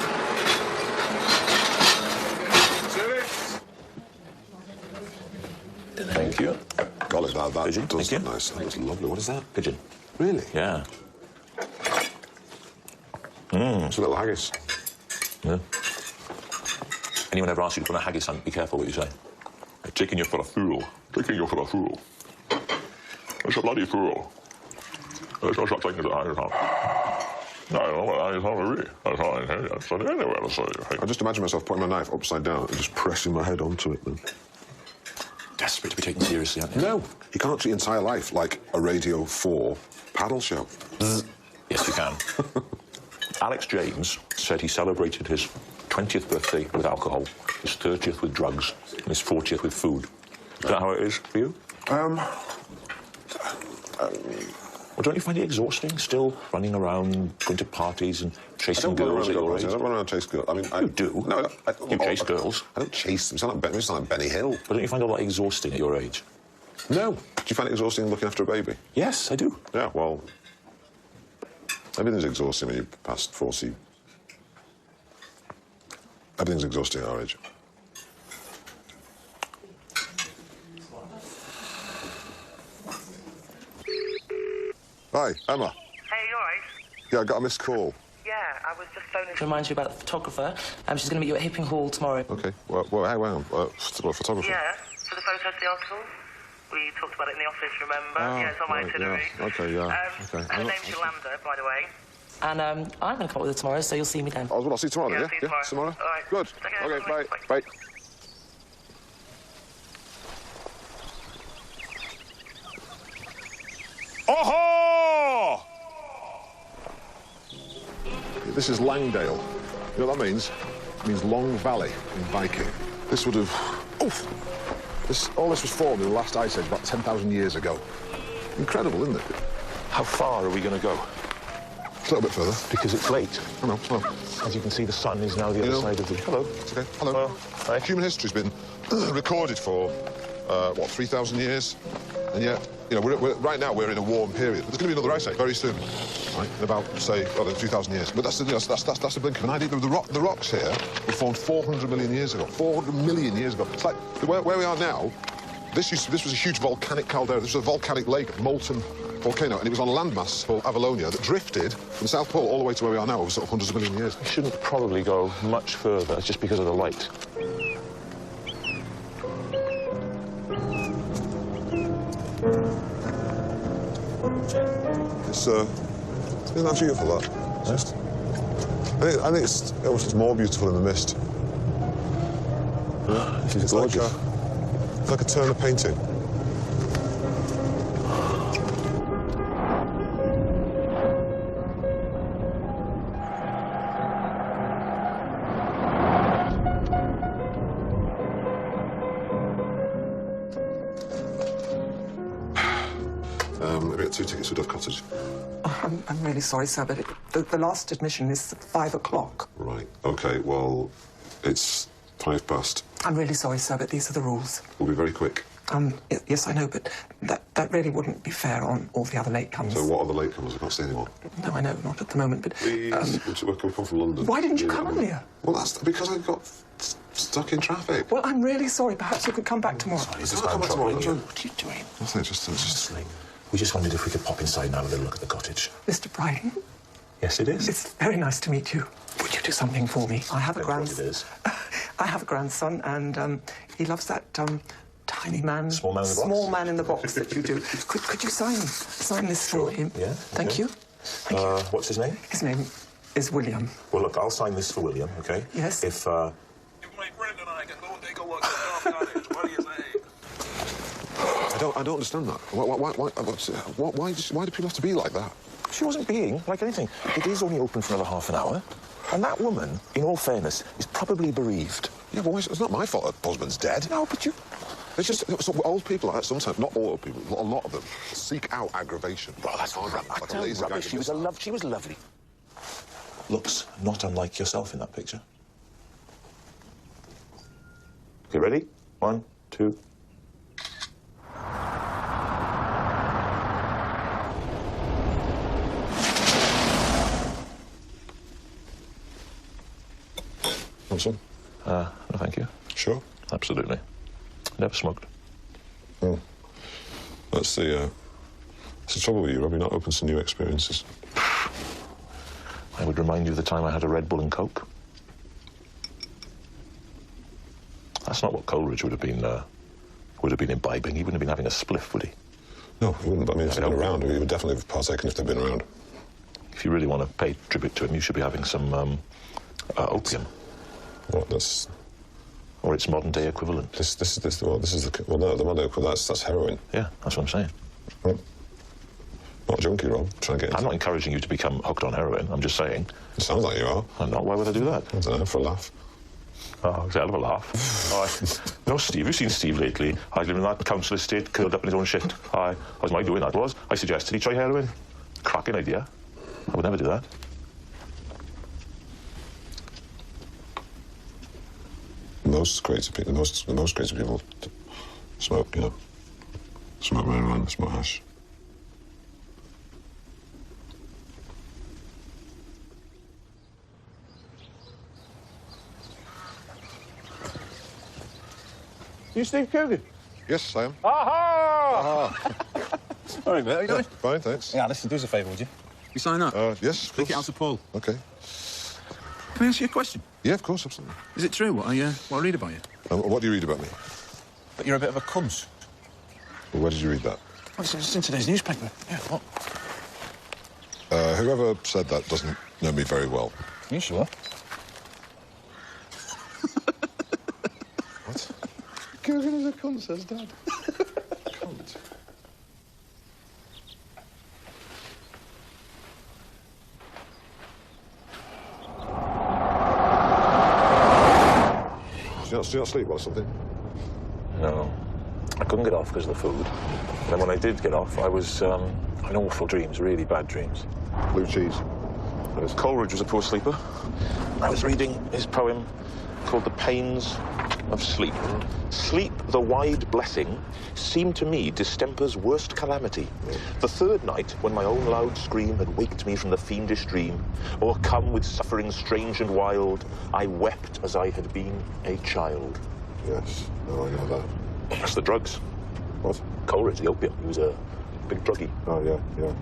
S11: Service.
S2: Thank you.
S6: Golly, that
S2: pigeon.
S6: does look nice. That looks lovely. What is that?
S2: Pigeon.
S6: Really?
S2: Yeah.
S6: It's a little haggis.
S2: Yeah. Anyone ever asks you to put a haggis on, be careful what you say. They're taking you for a fool. Taking you for a fool. It's a bloody fool. There's no such thing as a haggis on. No, I don't know what a haggis on really. That's all I hear. That's anywhere to say.
S6: I just imagine myself putting my knife upside down and just pressing my head onto it then.
S2: Desperate to be taken seriously, aren't you?
S6: No. You can't treat entire life like a Radio 4 paddle show.
S2: Yes, you can. Alex James said he celebrated his 20th birthday with alcohol, his 30th with drugs, and his 40th with food. Is that how it is for you? Well, don't you find it exhausting, still running around, going to parties and chasing girls at your age?
S6: I don't run around and chase girls. I mean,
S2: you do.
S6: No,
S2: you chase girls.
S6: I don't chase them. It's not like Benny Hill.
S2: But don't you find it a lot exhausting at your age?
S6: No. Do you find it exhausting looking after a baby?
S2: Yes, I do.
S6: Yeah, well, everything's exhausting when you're past 40. Everything's exhausting at our age. Hi, Emma.
S8: Hey, you alright?
S6: Yeah, I got a missed call.
S8: Yeah, I was just phoning to remind you about the photographer. She's going to meet you at Hipping Hall tomorrow.
S6: OK. Well, hang on. Photographer?
S8: Yeah, for the photos of the article. We talked about it in the office, remember? Yeah, it's on my itinerary.
S6: Yeah. OK, yeah.
S8: Okay. Her name's Yolanda, by the way. And I'm going to come up with her tomorrow, so you'll see me then.
S6: I'll see you tomorrow,
S8: yeah? See you tomorrow.
S6: Tomorrow?
S8: All right.
S6: Good.
S8: Okay,
S6: OK, bye. Bye.
S11: Oh-ho!
S6: This is Langdale. You know what that means? It means Long Valley in Viking. This would have... All this was formed in the last ice age about 10,000 years ago. Incredible, isn't it?
S2: How far are we going to go?
S6: It's a little bit further.
S2: Because it's late.
S6: I know.
S2: As you can see, the sun is now the other side of the... Hello.
S6: It's OK. Hello.
S2: Well, hi.
S6: Human history's been recorded for, 3,000 years? And yet, you know, right now we're in a warm period. There's going to be another ice age very soon, right? In about, say, 2,000 years. But that's the blink of an eye. The rocks here were formed 400 million years ago. 400 million years ago. It's like where we are now. This was a huge volcanic caldera. This was a volcanic lake of molten volcano, and it was on a landmass called Avalonia that drifted from the South Pole all the way to where we are now over sort of hundreds of million years.
S5: We shouldn't probably go much further just because of the light.
S6: Isn't that beautiful, that? Just, I think it's almost more beautiful in the mist.
S5: Yeah, this is
S6: it's
S5: gorgeous.
S6: It's like a Turner painting. Maybe get 2 tickets to Dove Cottage.
S3: Oh, I'm really sorry, sir, but the last admission is at 5 o'clock.
S6: Right. OK, well, it's 5 past.
S3: I'm really sorry, sir, but these are the rules.
S6: We'll be very quick.
S3: Yes, I know, but that really wouldn't be fair on all the other latecomers.
S6: So what are the latecomers? I can't see anyone.
S3: No, I know, not at the moment, but...
S6: Please, we come from London.
S3: Why didn't you come earlier?
S6: Well, that's because I got stuck in traffic.
S3: Well, I'm really sorry. Perhaps you could come back tomorrow.
S5: Sorry,
S6: Come back tomorrow.
S5: What are you doing?
S6: Nothing, just...
S5: We just wondered if we could pop inside and have a little look at the cottage.
S3: Mr. Bryden?
S5: Yes, it is.
S3: It's very nice to meet you. Would you do something for me? I have a grandson.
S5: It is.
S3: I have a grandson, and he loves that tiny man.
S5: Small man in the box.
S3: Small man in the box that you do. Could you sign this for him?
S5: Yeah.
S3: Thank you. Thank you.
S5: What's his name?
S3: His name is William.
S5: Well, look, I'll sign this for William, OK?
S3: Yes.
S5: If my friend and I can go and take a look at Dove Cottage, what do you say?
S6: I don't understand that. Why do people have to be like that?
S5: She wasn't being like anything. It is only open for another half an hour. And that woman, in all fairness, is probably bereaved.
S6: Yeah, but it's not my fault her husband's dead.
S5: No, but you...
S6: It's just so old people like that sometimes, not all old people, a lot of them, seek out aggravation.
S5: Well, that's rubbish. She was lovely. Looks not unlike yourself in that picture. Okay, ready? 1, 2...
S6: Want some?
S5: No, thank you.
S6: Sure?
S5: Absolutely. Never smoked.
S6: Oh. That's the trouble with you, Rob. You're not open to new experiences.
S5: I would remind you of the time I had a Red Bull and Coke. That's not what Coleridge would have been imbibing. He wouldn't have been having a spliff, would he?
S6: No, he wouldn't. But I mean, if they'd been around, he would definitely have partaken if they'd been around.
S5: If you really want to pay tribute to him, you should be having some opium.
S6: What? That's...
S5: Or its modern-day equivalent.
S6: The modern equivalent, that's heroin.
S5: Yeah, that's what I'm saying.
S6: Well, not junkie, Rob. Trying to get
S5: I'm not encouraging you to become hooked on heroin. I'm just saying...
S6: It sounds like you are.
S5: I'm not. Why would I do that?
S6: I don't know, for a laugh.
S5: Oh, it's a hell of a laugh. No, Steve, have you seen Steve lately? I live in that council estate, curled up in his own shit. How's my doing that was? I suggested he try heroin. Cracking idea. I would never do that.
S6: Most crazy people smoke, you know. Smoke marijuana, smoke hash.
S15: You Steve Coogan?
S6: Yes, I am.
S15: Aha! All right, mate, how you doing?
S6: Fine, thanks.
S15: Yeah, listen, do us a favour, would you? You sign up?
S6: Yes, of course.
S15: Take it out to Paul.
S6: OK.
S15: Can I ask you a question?
S6: Yeah, of course, absolutely.
S15: Is it true what I read about you?
S6: What do you read about me?
S15: That you're a bit of a cunt.
S6: Well, where did you read that?
S15: Well, it's in today's newspaper. Yeah, what?
S6: Whoever said that doesn't know me very well.
S15: You sure?
S6: What?
S15: Coogan is a cunt, says Dad.
S6: Cunt? Do you not sleep well or something?
S5: No. I couldn't get off because of the food. And then when I did get off, I was having awful dreams, really bad dreams.
S6: Blue cheese.
S5: Coleridge was a poor sleeper. I was reading his poem called The Pains of Sleep. Sleep, the wide blessing, seemed to me distemper's worst calamity. The third night, when my own loud scream had waked me from the fiendish dream, o'ercome with suffering strange and wild, I wept as I had been a child.
S6: Yes, no, I know that.
S5: That's the drugs.
S6: What?
S5: Coleridge, the opium. He was a
S2: big druggie.
S1: Oh, yeah, yeah.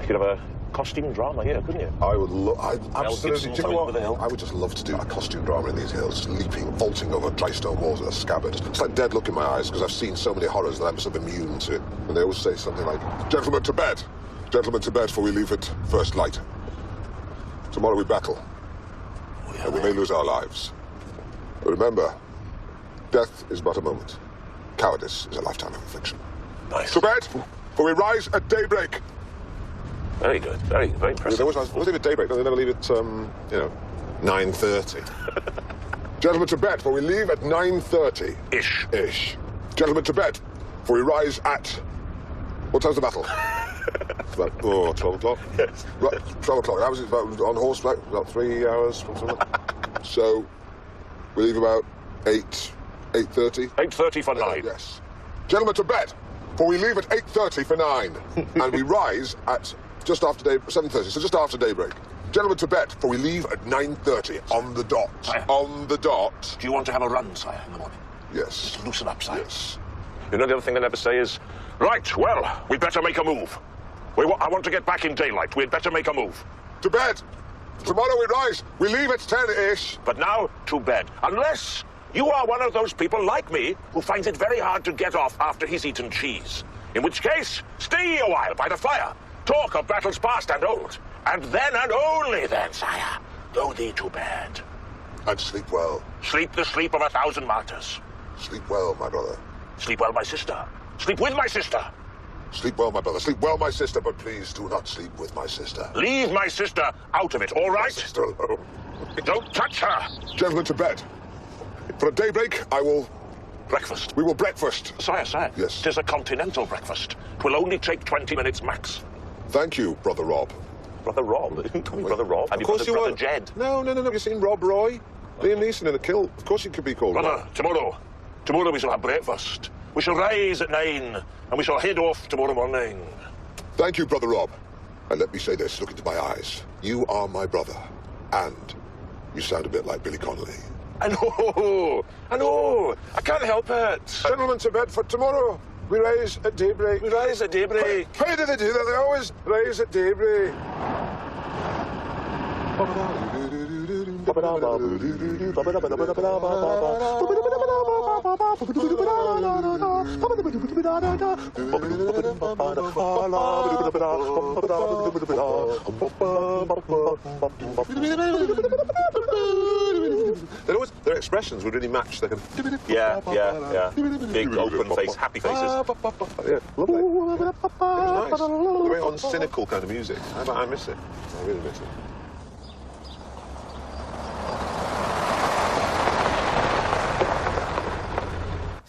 S2: You could have a costume drama here, couldn't you?
S6: I would love... Absolutely.
S2: Gibson
S6: Do you know
S2: coming
S6: what?
S2: over the hill.
S6: I would just love to do a costume drama in these hills, just leaping, vaulting over dry stone walls with a scabbard. It's like dead look in my eyes, because I've seen so many horrors that I'm sort of immune to. And they always say something like, "Gentlemen to bed! Gentlemen to bed, for we leave at first light. Tomorrow we battle, and we may lose our lives. But remember, death is but a moment. Cowardice is a lifetime of affliction.
S2: Nice.
S6: To bed, for we rise at daybreak."
S2: Very good. Very, very impressive.
S6: They always leave at daybreak. They never leave at, 9:30. Gentlemen to bed, for we leave at 9:30. Ish. Gentlemen to bed, for we rise at... What time's the battle? About, 12 o'clock?
S2: Yes.
S6: Right, 12 o'clock. That was about on horseback, about 3 hours, something like that. So, we leave about 8:30.
S2: 8:30 for 9.
S6: Yes. Gentlemen to bed, for we leave at 8:30 for 9. And we rise at just after 7:30, so just after daybreak. Gentlemen to bed, for we leave at 9:30 on the dot.
S2: Sire.
S6: On the dot.
S2: Do you want to have a run, sire, in the morning?
S6: Yes.
S2: Just loosen up, sire.
S6: Yes.
S2: You know the other thing they never say is, "Right, well, we'd better make a move. I want to get back in daylight. We'd better make a move."
S6: To bed. Tomorrow we rise. We leave at 10-ish.
S2: But now, to bed. Unless you are one of those people like me who finds it very hard to get off after he's eaten cheese. In which case, stay a while by the fire. Talk of battles past and old. And then and only then, sire, go thee to bed.
S6: And sleep well.
S2: Sleep the sleep of 1,000 martyrs.
S6: Sleep well, my brother.
S2: Sleep well, my sister. Sleep with my sister.
S6: Sleep well, my brother. Sleep well, my sister, but please do not sleep with my sister.
S2: Leave my sister out of it, all right?
S6: My sister alone.
S2: Don't touch her.
S6: Gentlemen to bed. For a daybreak, I will...
S2: Breakfast.
S6: We will breakfast.
S2: Sire.
S6: Yes.
S2: 'Tis a continental breakfast. 'Twill only take 20 minutes max.
S6: Thank you, Brother Rob.
S2: Brother Rob? You call me Brother Rob?
S6: Of course you
S2: Brother
S6: were.
S2: Jed?
S6: No. You've seen Rob Roy? Liam Neeson in A Kill. Of course you could be called
S2: Brother,
S6: Rob.
S2: tomorrow we shall have breakfast. We shall rise at 9, and we shall head off tomorrow morning.
S6: Thank you, Brother Rob. And let me say this, look into my eyes. You are my brother, and you sound a bit like Billy Connolly.
S2: I know. I can't help it.
S6: Gentlemen to bed for tomorrow. We rise at daybreak.
S2: We rise at daybreak.
S6: How do they do that? They always rise at daybreak. Their expressions would really match their...
S2: Yeah. Big, open face, happy faces.
S6: Yeah, lovely. It was nice. Very on cynical kind of music. I miss it. I really miss it.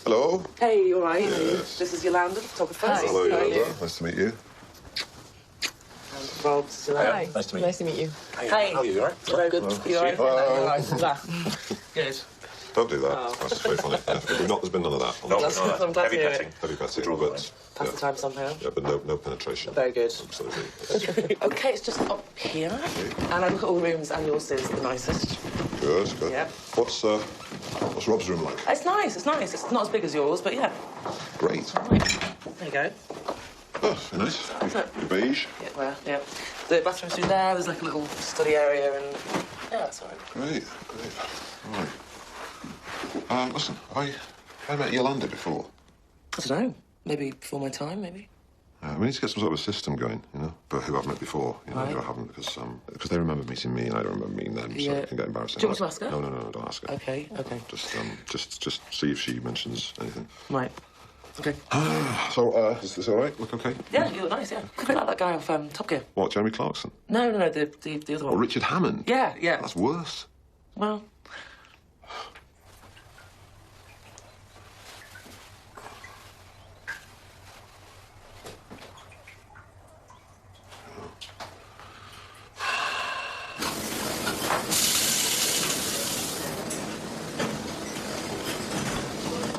S6: Hello.
S3: Hey, you all right?
S6: Yes.
S3: This is Yolanda, the photographer.
S6: Hello,
S3: How are you?
S6: Yolanda. Nice to meet you.
S3: Rob, this is Yolanda.
S4: Hi.
S2: Nice to meet you.
S4: Nice to meet you.
S3: Hey.
S2: How are you, all right?
S3: Very good. You all right?
S6: Hello.
S3: Good.
S6: Don't do that. That's very funny. There's been none of that.
S2: No,
S3: I'm glad to hear it.
S6: Heavy petting, but...
S3: Pass the time somehow.
S6: Yeah, but no penetration.
S3: Very good.
S6: Absolutely.
S3: Okay, it's just up here. And I look at all the rooms, and yours is the nicest.
S6: Good.
S3: Yep.
S6: What's Rob's room like?
S3: It's nice. It's not as big as yours, but yeah.
S6: Great.
S3: Right. There you go.
S6: Oh, very nice. Beige.
S3: Yeah, well, yeah. The bathroom's through there. There's like a little study area, and yeah, that's all right.
S6: Great. All right. Listen, have I met Yolanda before?
S3: I don't know. Maybe before my time, maybe.
S6: We need to get some sort of a system going, but who I've met before,
S3: Right.
S6: who I haven't, because they remember meeting me and I don't remember meeting them, so
S3: Yeah.
S6: it can get embarrassing.
S3: Do you want to ask her?
S6: No, don't ask her.
S3: Okay.
S6: Just see if she mentions anything.
S3: Right. Okay.
S6: So, is this all right? Look okay?
S3: Yeah, you look nice, yeah. A bit like that guy off Top Gear.
S6: What, Jeremy Clarkson?
S3: No, the other one.
S6: Or Richard Hammond?
S3: Yeah.
S6: That's worse.
S3: Well...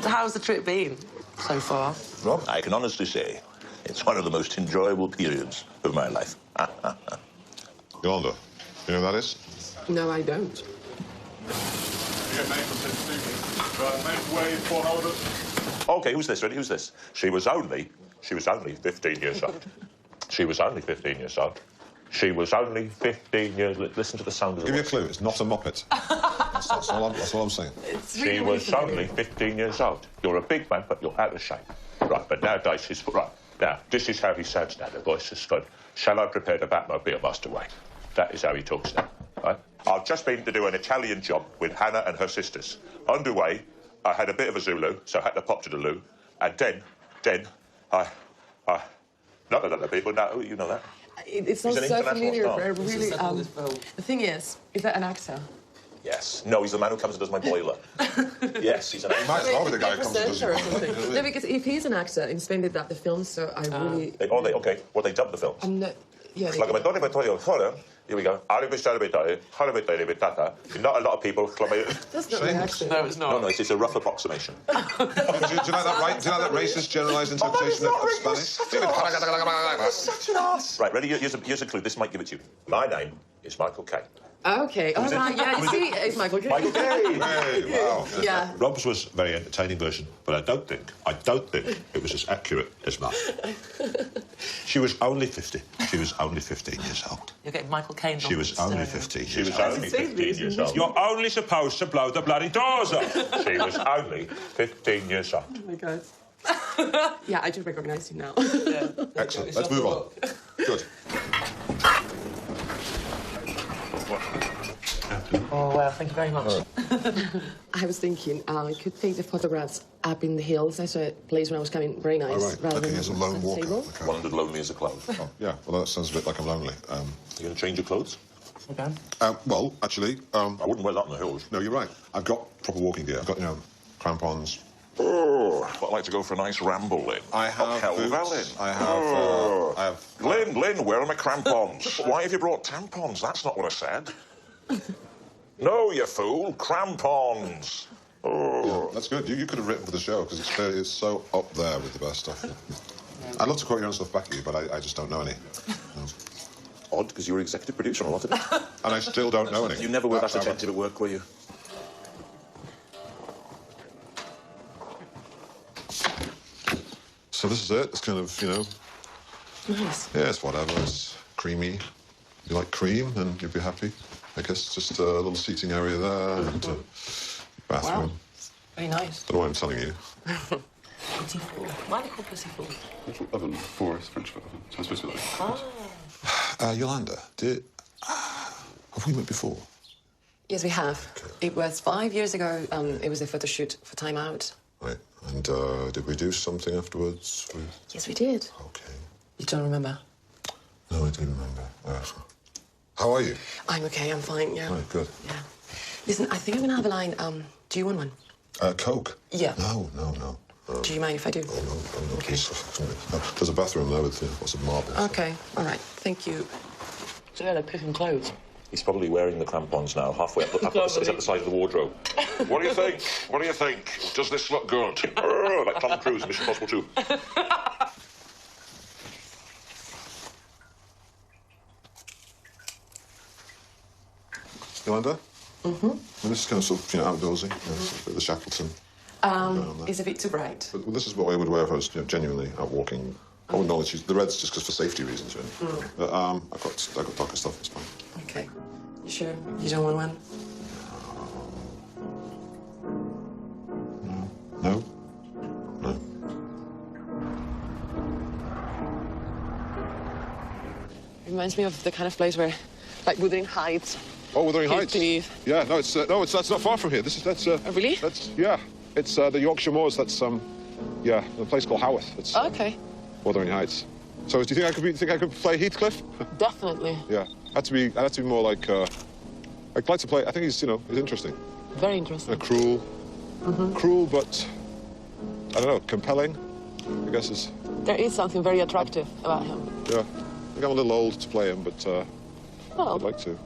S3: So how's the trip been so far?
S6: Rob?
S2: I can honestly say it's one of the most enjoyable periods of my life.
S6: Yolanda, you know who that is?
S4: No, I don't.
S11: You get name from St. Stephen's. Right, make way for Halibut.
S2: OK, who's this? Ready? Who's this? She was only 15 years old. She was only 15 years old. She was only 15 years... Listen to the sound of the...
S6: Give me a clue. It's not a Muppet. that's all I'm saying.
S2: She was only 15 years old. You're a big man, but you're out of shape. Right, but nowadays he's... Right, now, this is how he sounds now. The voice has gone, shall I prepare the Batmobile, Master Wayne? That is how he talks now, right? I've just been to do an Italian job with Hannah and her sisters. On the way, I had a bit of a Zulu, so I had to pop to the loo. And then, I... Not a lot of people know, you know that.
S16: It sounds so familiar, but really... the thing is that an actor?
S2: Yes. No, he's the man who comes and does my boiler. Yes, he's an actor.
S6: Might as well be the guy who comes and does
S16: it. No, because if he's an actor, in Spain they dubbed the film, so I really...
S2: OK, well, they dubbed the films.
S16: Yeah,
S2: here we go. Not a lot of people...
S16: That's not an accent.
S3: No, it's not.
S2: No, it's a rough approximation.
S6: Do you like that racist generalised interpretation of Spanish?
S2: Such an ass. Right, ready? Here's a clue. This might give it to you. My name is Michael Caine.
S16: OK, all right, yeah, you see, it's Michael Caine.
S2: Michael Caine!
S6: Hey, wow.
S16: Yeah.
S1: Rob's was a very entertaining version, but I don't think it was as accurate as mine. She was only 50. She was only 15 years old.
S3: You're getting Michael Caine.
S1: She was only 15 years old.
S2: She was only 15 years old.
S1: You're only supposed to blow the bloody doors off.
S2: She was only 15 years old.
S16: Oh, my God. Yeah, I do recognise you now.
S3: Yeah.
S6: Excellent. Let's move on. Good.
S3: Oh, wow, thank you very much.
S16: I was thinking I could take the photographs up in the hills. I saw a place when I was coming, very nice.
S6: Oh, right.
S16: Rather
S6: Okay, as a lone walker. Okay.
S2: Wondered lonely as a cloud.
S6: Oh, yeah, well, that sounds a bit like I'm lonely.
S2: You going to change your clothes?
S3: Okay.
S6: Well, actually...
S2: I wouldn't wear that in the hills.
S6: No, you're right. I've got proper walking gear. I've got, crampons.
S5: Oh, I'd like to go for a nice ramble, Lynn.
S6: I have
S5: boots.
S6: I have...
S5: Lynn, where are my crampons? Why have you brought tampons? That's not what I said. No, you fool. Crampons. Oh.
S6: Yeah, that's good. You could have written for the show, because it's so up there with the best stuff. I'd love to quote your own stuff back at you, but I just don't know any. No.
S2: Odd, because you were executive producer on a lot of it.
S6: And I still don't know any.
S2: You never were that attentive at work, were you?
S6: So this is it. It's kind of,
S16: Nice.
S6: Yeah, it's whatever. It's creamy. If you like cream, then you'd be happy. I guess just a little seating area there and a bathroom.
S3: Wow. Very nice.
S6: Don't know what I'm telling you.
S3: Petit four. Why are they called petit four?
S11: Little oven, 4 is French oven. So it's supposed to be like...
S6: Yolanda, have we met before?
S16: Yes, we have. Okay. It was 5 years ago. It was a photo shoot for Time Out.
S6: Right. And did we do something afterwards?
S16: Yes, we did.
S6: Okay.
S16: You don't remember?
S6: No, I do remember. How are you?
S16: I'm okay, I'm fine, yeah.
S6: Right, good.
S16: Yeah. Listen, I think I'm gonna have a line. Do you want one?
S6: Coke?
S16: Yeah.
S6: No.
S16: Do you mind if I do?
S6: Oh, no, okay. There's a bathroom there with lots of marbles.
S16: Okay, all right. Thank you.
S3: So yeah, they're picking clothes.
S2: He's probably wearing the crampons now, halfway up the side of the wardrobe.
S5: What do you think? What do you think? Does this look good?
S2: Like Tom Cruise in Mission Impossible 2.
S6: Yolanda?
S16: Mm-hmm.
S6: This is kind of sort of, outdoorsy. The Shackleton.
S16: It's a bit too bright.
S6: But this is what I would wear if I was genuinely out walking. I wouldn't normally choose the reds just because for safety reasons, really. But I've got darker stuff. It's fine.
S16: Okay. You sure you don't want one?
S6: No.
S16: Reminds me of the kind of place where, like Wuthering Heights.
S6: Oh, Wuthering Heights. Yeah, that's not far from here. That's
S16: oh, really?
S6: It's the Yorkshire Moors. That's a place called Haworth. It's
S16: okay.
S6: Wuthering Heights. So, do you think I could play Heathcliff?
S16: Definitely.
S6: Yeah, I'd have to be more like. I'd like to play. I think he's interesting.
S16: Very interesting.
S6: Cruel, cruel, but I don't know, compelling. I guess is.
S16: There is something very attractive about him.
S6: Yeah, I think I'm a little old to play him, but I'd like to.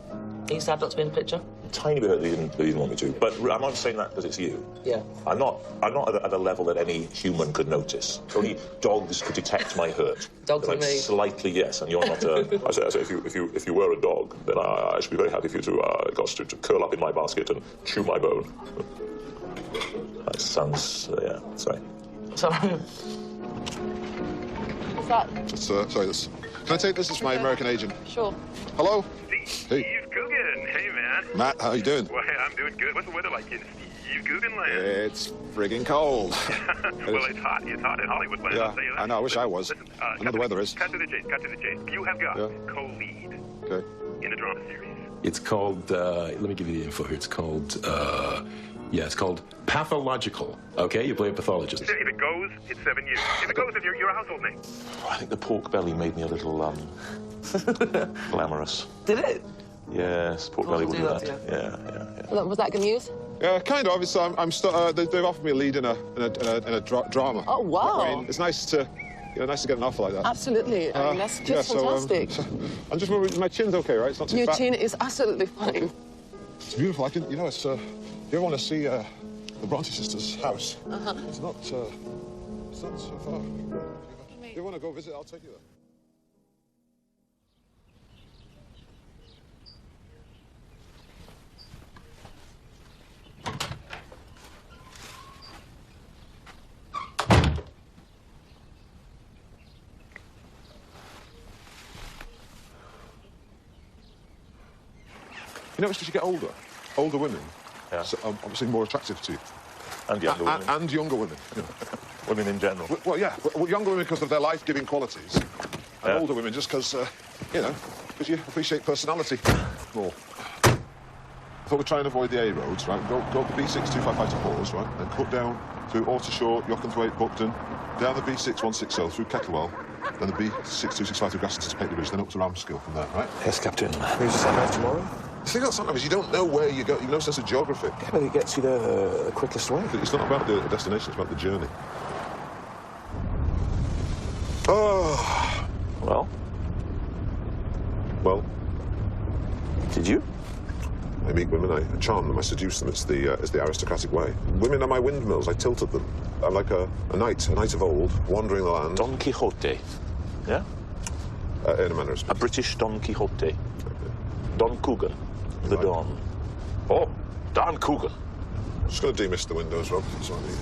S3: Are you sad not to be in the picture?
S2: A tiny bit they didn't want me to, but I'm not saying that because it's you.
S3: Yeah.
S2: I'm not at a level that any human could notice. Only dogs could detect my hurt.
S3: Dogs
S2: like
S3: and me.
S2: Slightly, yes, and you're not. I say, if you were a dog, then I should be very happy for you to curl up in my basket and chew my bone. That sounds, sorry.
S3: Sorry.
S16: What's that?
S6: Sorry, this. Can I take this? It's my American agent.
S16: Sure.
S6: Hello?
S7: Steve Coogan. Hey, man.
S6: Matt, how you doing?
S7: Well, hey, I'm doing good. What's the weather like in Steve Coogan land?
S6: It's friggin' cold.
S7: Well, it's hot. It's hot in Hollywood land.
S6: Yeah,
S7: I'll tell you that.
S6: I know. I wish I was.
S7: Listen,
S6: I know the weather is.
S7: Cut to the chase. Cut to the chase. You have got co-lead
S6: Okay.
S7: in a drama series.
S12: It's called, let me give you the info here. It's called, it's called Pathological. Okay, you play a pathologist.
S7: If it goes, it's 7 years. If it goes, if you're a household name.
S2: I think the pork belly made me a little, glamorous.
S3: Did it?
S2: Yes, pork belly would do that. Yeah.
S16: Was that good news?
S6: Yeah, kind of. It's, they've offered me a lead in a drama.
S16: Oh, wow.
S6: I mean, it's nice to get an offer like that.
S16: Absolutely. I mean, that's just fantastic.
S6: I'm just wondering, my chin's okay, right? It's not too
S16: Your
S6: fat.
S16: chin is absolutely fine.
S6: Okay. It's beautiful. It's, you ever want to see the Bronte sisters' house? It's not so far. If you want to go visit, I'll take you there. You notice as you get older women, obviously more attractive to you.
S2: And younger women.
S6: And younger women.
S2: Women in general.
S6: Well, yeah. Well, younger women because of their life-giving qualities. And older women just because, because you appreciate personality more. I thought we'd try and avoid the A roads, right? Go up the B6255 to Hawes, right? And cut down through Aldershot, Yockenswaite, Buckton, down the B6160 through Kettlewell, then the B6265 through Graston to Pateley Bridge, then up to Ramskill from there, right?
S15: Yes, Captain. Who's the sat nav tomorrow?
S6: The thing about sometimes you don't know where you go. You've no sense of geography.
S15: Yeah, but it gets you there the quickest way.
S6: It's not about the destination, it's about the journey. Oh. Well?
S15: Did you?
S6: I meet women, I charm them, I seduce them. It's the aristocratic way. Women are my windmills, I tilted them. I'm like a knight of old, wandering the land.
S2: Don Quixote. Yeah?
S6: In a manner of speaking.
S2: A British Don Quixote. Don Cougar. The Don. Oh, Don Cougar.
S6: I'm just going to demist the windows, Rob. That's what I need.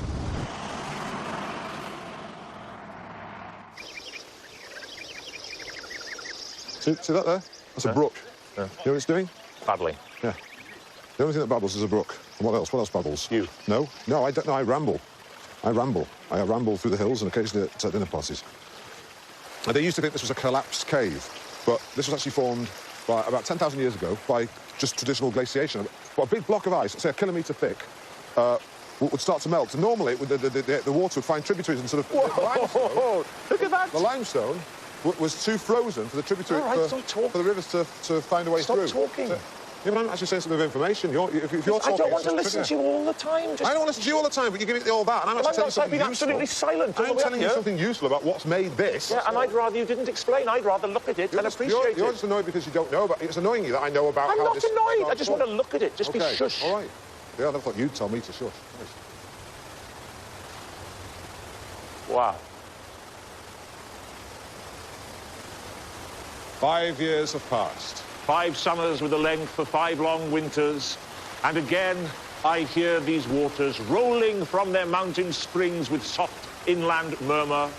S6: See that there? That's a brook.
S2: Yeah.
S6: You know what it's doing?
S2: Babbling.
S6: Yeah. The only thing that babbles is a brook. And what else? What else babbles?
S2: You.
S6: No, I don't know. I ramble. I ramble through the hills and occasionally at dinner parties. And they used to think this was a collapsed cave, but this was actually formed by about 10,000 years ago by just traditional glaciation. But a big block of ice, say a kilometre thick, would start to melt. And normally, the water would find tributaries and sort of...
S2: Whoa, look at that!
S6: The limestone was too frozen for the tributary for the rivers to find a way through.
S2: Stop talking.
S6: Yeah, but I'm actually saying something of information. If you're talking,
S2: I don't want to listen to you all the time.
S6: I don't want to listen to you all the time, but you give me all that, and I'm actually telling you something useful.
S2: Absolutely silent.
S6: I'm telling you something useful about what's made this.
S2: Yeah, and I'd rather you didn't explain. I'd rather look at it and appreciate it.
S6: You're just annoyed because you don't know, but it's annoying you that I know about
S2: I'm
S6: how
S2: not
S6: this...
S2: annoyed. I just want to look at it. Just be shush.
S6: All right. Yeah, I never thought you'd tell me to shush. Nice.
S2: Wow.
S1: 5 years have passed.
S2: 5 summers with the length of 5 long winters, and again I hear these waters rolling from their mountain springs with soft inland murmur.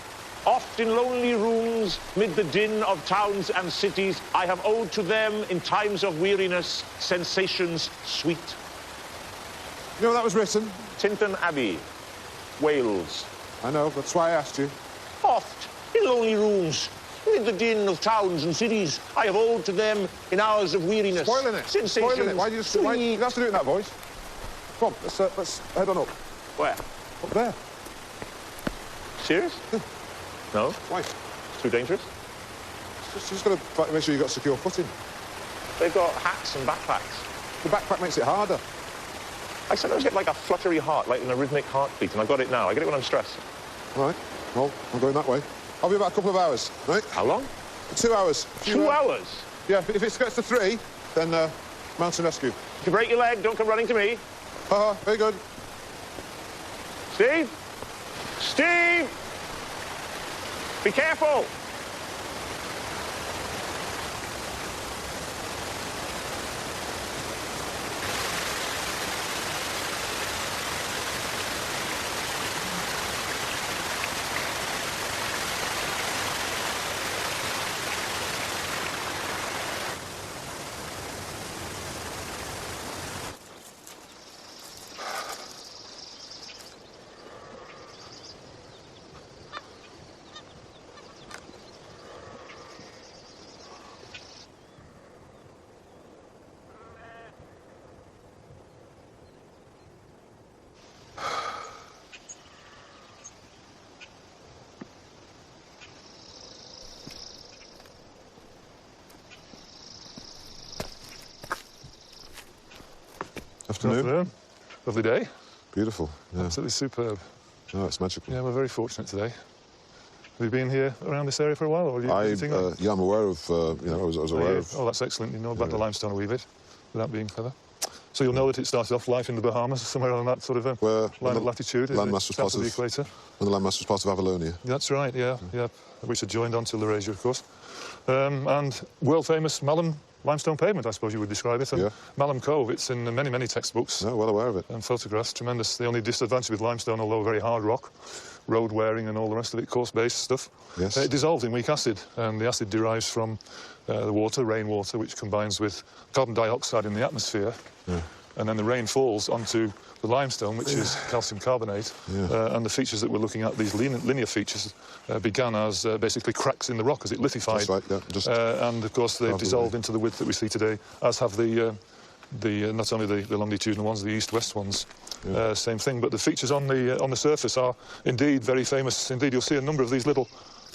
S2: Oft in lonely rooms, mid the din of towns and cities, I have owed to them in times of weariness sensations sweet.
S6: You know where that was written?
S2: Tintern Abbey, Wales.
S6: I know, that's why I asked you.
S2: Oft in lonely rooms, mid the din of towns and cities, I have owed to them in hours of weariness.
S6: Spoiling it.
S2: Sensations.
S6: Spoiling it. Why do you have to do it in that voice? Come on, let's head on up.
S2: Where?
S6: Up there.
S2: Serious?
S6: Yeah.
S2: No.
S6: Why?
S2: It's too dangerous.
S6: Just got to make sure you've got secure footing.
S2: They've got hats and backpacks.
S6: The backpack makes it harder.
S2: I sometimes get like a fluttery heart, like an arrhythmic heartbeat, and I've got it now. I get it when I'm stressed.
S6: All right. Well, I'm going that way. I'll be about a couple of hours, right?
S2: How long?
S6: 2 hours.
S2: 2 hours?
S6: Yeah, if it gets to 3, then mountain rescue.
S2: You can break your leg, don't come running to me.
S6: Very good.
S2: Steve? Steve! Be careful!
S6: afternoon.
S11: Lovely day.
S6: Beautiful. Yeah.
S11: Absolutely superb.
S6: Oh, it's magical.
S11: Yeah, we're very fortunate today. Have you been here around this area for a while, or are you visiting?
S6: Yeah, I'm aware of, you know, I was aware of...
S11: Oh, that's excellent. You know about the limestone a wee bit, without being clever. So you'll know that it started off life in the Bahamas, somewhere on that sort of line of latitude, south of the equator.
S6: When the landmass was part of Avalonia.
S11: That's right, yeah. Which had joined on to Laurasia, of course. And world-famous Malham limestone pavement, I suppose you would describe it. And Malham Cove, it's in many, many textbooks.
S6: No, well aware of it.
S11: And photographs, tremendous. The only disadvantage with limestone, although very hard rock, road wearing and all the rest of it, coarse-based stuff.
S6: Yes.
S11: It dissolves in weak acid, and the acid derives from the water, rainwater, which combines with carbon dioxide in the atmosphere. Yeah. And then the rain falls onto the limestone, which is calcium carbonate. Yeah. And the features that we're looking at, these linear features, began as basically cracks in the rock as it lithified.
S6: That's right, yeah.
S11: And, of course, they've dissolved into the width that we see today, as have not only the longitudinal ones, the east-west ones. Yeah. Same thing, but the features on the surface are indeed very famous. Indeed, you'll see a number of these little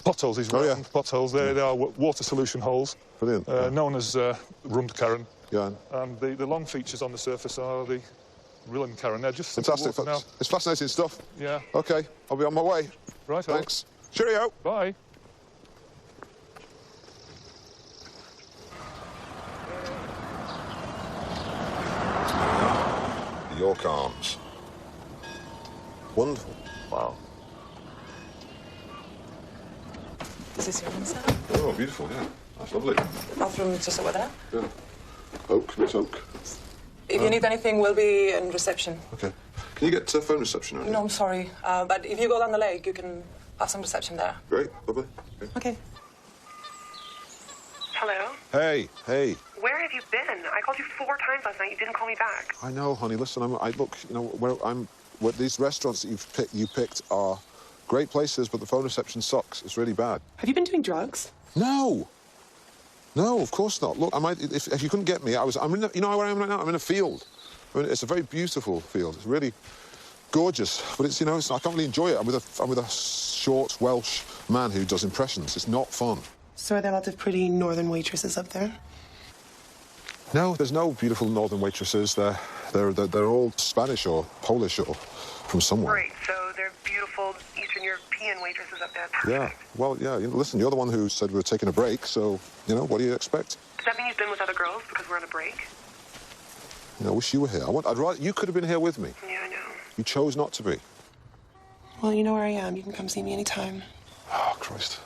S11: potholes, these round potholes. They are water solution holes.
S6: Brilliant.
S11: Known as Rundkaren.
S6: Yeah.
S11: And the long features on the surface are the Rillenkarren. They're just
S6: fantastic. It's fascinating stuff.
S11: Yeah.
S6: OK, I'll be on my way.
S11: Right.
S6: Thanks. Cheerio.
S11: Bye.
S6: York Arms. Wonderful. Wow.
S3: Is this your room set?
S6: Oh, beautiful, yeah. That's lovely.
S3: Bathroom just over there?
S6: Yeah. Oak, it's oak.
S3: If you need anything, we'll be in reception.
S6: OK. Can you get phone reception or anything?
S3: No, I'm sorry. But if you go down the lake, you can have some reception there.
S6: Great, lovely.
S3: OK.
S8: Hello?
S6: Hey.
S8: Where have you been? I called you 4 times last night. You didn't call me back.
S6: I know, honey. Listen, look, you know, these restaurants that you picked are great places, but the phone reception sucks. It's really bad.
S9: Have you been doing drugs?
S6: No, of course not. Look, if you couldn't get me, I'm in. You know where I am right now? I'm in a field. I mean, it's a very beautiful field. It's really gorgeous, but it's, you know, I can't really enjoy it. I'm with a short Welsh man who does impressions. It's not fun.
S9: So are there lots of pretty northern waitresses up there?
S6: No, there's no beautiful northern waitresses. They're all Spanish or Polish or from somewhere.
S8: Great. So they're beautiful Eastern European waitresses up there. Perfect.
S6: Yeah. Well, yeah. Listen, you're the one who said we were taking a break, so you know, what do you expect?
S8: Does that mean you've been with other girls because we're on a break?
S6: You know, I wish you were here. I'd rather you could have been here with me.
S8: Yeah, I know.
S6: You chose not to be.
S9: Well, you know where I am. You can come see me anytime.
S6: Oh, Christ.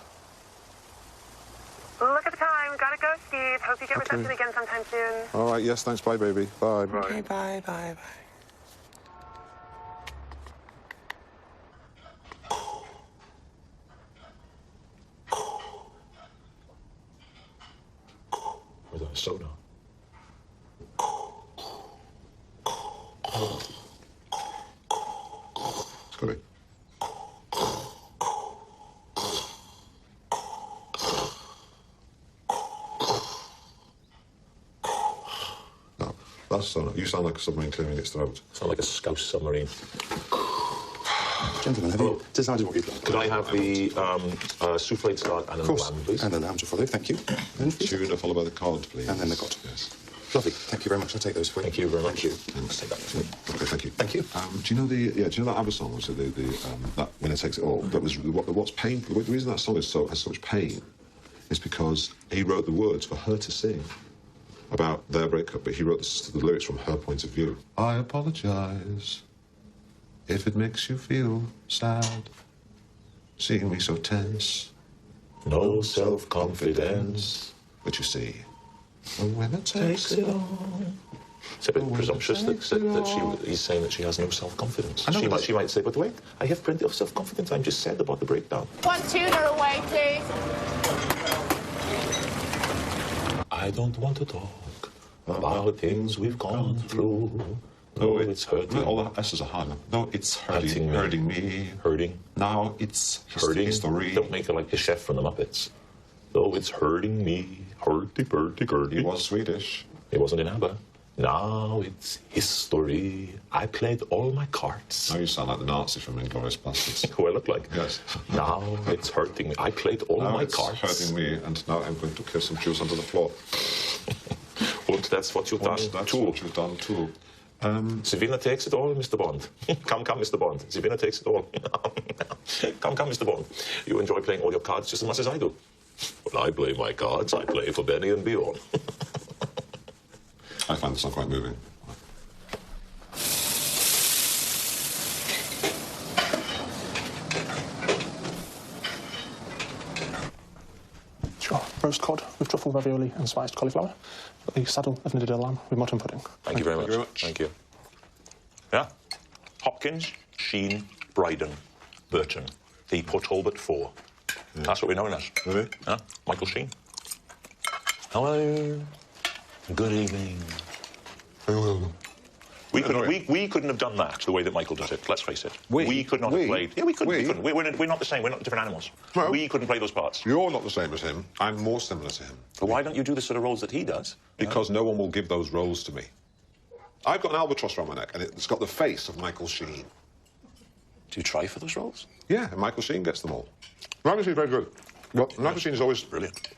S8: Look at the time. Gotta go, Steve. Hope you get reception again sometime soon.
S6: All right, yes, thanks. Bye, baby. Bye.
S9: Okay, bye.
S5: Was that a soda?
S6: It's got it. You sound like a submarine clearing its throat.
S5: Sound like a Scouse submarine.
S17: Gentlemen, have you decided what you'd like?
S5: Could I have the soufflé start and then the lamb, please?
S17: And the lamb to follow, thank you.
S6: Tuna followed by the cod, please.
S17: And then the cod.
S6: Yes.
S17: Lovely. Thank you very much. I'll take those for you.
S5: Thank you very much.
S17: Thank you.
S5: Let's take that with me.
S6: Okay, thank you.
S17: Thank you.
S6: Do you know that ABBA song? Was it that When It Takes It All? That was what's painful. The reason that song has so much pain is because he wrote the words for her to sing about their breakup, but he wrote the lyrics from her point of view. I apologize if it makes you feel sad, seeing me so tense.
S5: No self-confidence.
S6: But you see, when it takes it all.
S5: It's a bit presumptuous that he's saying that she has no self-confidence. She might say, but wait, I have plenty of self-confidence. I'm just sad about the breakdown.
S18: 1 tuna away, please.
S5: I don't want to talk about things we've gone through. No, it's hurting.
S6: All the S's are hard. No, it's hurting me.
S5: Hurting.
S6: Now it's
S5: hurting.
S6: History.
S5: Don't make it like the chef from the Muppets. No, it's hurting me. Hurty.
S6: He was Swedish.
S5: He wasn't in ABBA. Now it's history. I played all my cards.
S6: Now you sound like the Nazi from Inglourious Basterds.
S5: Who I look like.
S6: Yes.
S5: Now it's hurting me. I played all my cards.
S6: Now it's hurting me, and now I'm going to kill some Jews under the floor.
S5: Well, that's what you've done
S6: That's
S5: too.
S6: what you've done too.
S2: Savina takes it all, Mr. Bond. Come, Mr. Bond. Savina takes it all. Come, Mr. Bond. You enjoy playing all your cards just as much as I do. When I play my cards, I play for Benny and beyond.
S6: I find this not quite moving.
S10: Sure. Roast cod with truffle ravioli and spiced cauliflower. The saddle of knitted lamb with mutton pudding.
S2: Thank you very much. Thank you. Yeah. Hopkins, Sheen, Bryden, Burton. The Port Talbot Four. Yeah. That's what we're known as.
S6: Really?
S2: Yeah. Michael Sheen. Hello. Good evening. We couldn't have done that the way that Michael does it, let's face it. We could not have played. Yeah, we couldn't. We're not the same. We're not different animals. No. We couldn't play those parts.
S6: You're not the same as him. I'm more similar to him.
S2: But why don't you do the sort of roles that he does?
S6: Because no one will give those roles to me. I've got an albatross around my neck, and it's got the face of Michael Sheen.
S2: Do you try for those roles?
S6: Yeah, and Michael Sheen gets them all. Michael Sheen's very good. Well, Michael Sheen is always...
S2: Brilliant.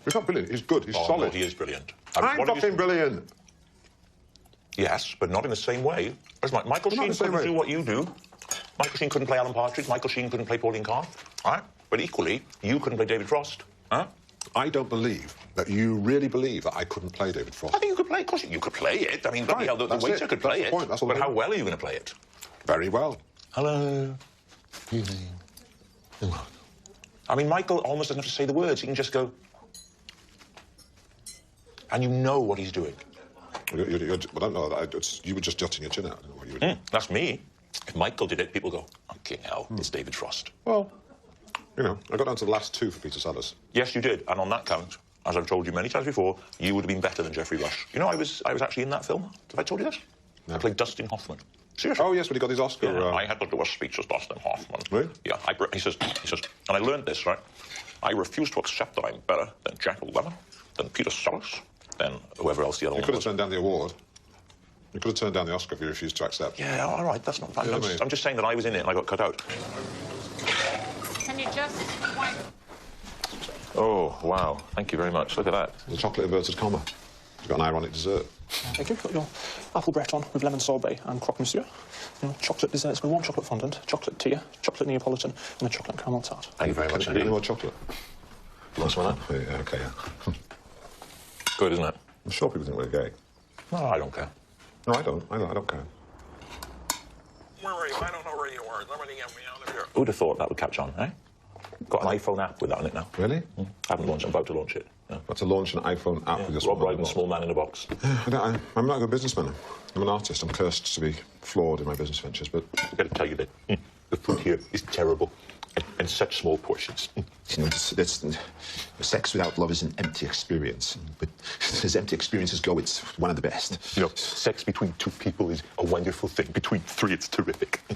S6: He's not brilliant. He's good. He's solid.
S2: No, he is brilliant.
S6: I'm fucking brilliant.
S2: Yes, but not in the same way. As Michael Sheen couldn't do what you do. Michael Sheen couldn't play Alan Partridge. Michael Sheen couldn't play Pauline Kahn. All right? But equally, you couldn't play David Frost. Huh?
S6: I don't believe that you really believe that I couldn't play David Frost.
S2: I think you could play. Of course, you could play it. I mean,
S6: right,
S2: the waiter could play it.
S6: That's the
S2: but how well are you going to play it?
S6: Very well.
S2: Hello. Evening. I mean, Michael almost doesn't have to say the words. He can just go... And you know what he's doing.
S6: Well, I don't know. You were just jutting your chin out. I don't know what you were doing.
S2: That's me. If Michael did it, people go, fucking hell, it's David Frost.
S6: Well, you know, I got down to the last two for Peter Sellers.
S2: Yes, you did. And on that count, as I've told you many times before, you would have been better than Geoffrey Rush. You know, I was actually in that film. Have I told you this? No. I played Dustin Hoffman. Seriously?
S6: Oh, yes, when he got his Oscar.
S2: Yeah, I had to do a speech as Dustin Hoffman.
S6: Really?
S2: Yeah. He says, and I learned this, right? I refuse to accept that I'm better than Jack Lemmon, than Peter Sellers, than whoever else the other one was.
S6: You could have turned down the award. You could have turned down the Oscar if you refused to accept.
S2: Yeah, all right, that's not bad. I'm just saying that I was in it and I got cut out.
S18: Can you just wipe?
S2: Oh, wow. Thank you very much. Look at that.
S6: The chocolate inverted comma. You've got an ironic dessert.
S10: Thank you. Got your apple breton with lemon sorbet and croque monsieur. You know, chocolate desserts with warm chocolate fondant, chocolate tea, chocolate Neapolitan, and a chocolate caramel tart.
S2: Thank you very much.
S6: Any more chocolate?
S2: Last one up?
S6: Yeah, okay, yeah.
S2: Good, isn't it?
S6: I'm sure people think we're gay.
S2: No, I don't care.
S6: No, I don't. I don't care.
S2: Where are you? I don't know where you are. Somebody get me out of here. Who'd have thought that would catch on, eh? Got an iPhone app with that on it now.
S6: Really?
S2: I haven't launched it. I'm about to launch it. Yeah.
S6: About to launch an iPhone app with this
S2: Rob Brydon, small man in a box.
S6: I'm not a good businessman. I'm an artist. I'm cursed to be flawed in my business ventures, but...
S2: I've got to tell you that the food here is terrible. And such small portions.
S17: You know, sex without love is an empty experience. But as empty experiences go, it's one of the best.
S2: You know, sex between two people is a wonderful thing. Between three, it's terrific.
S17: I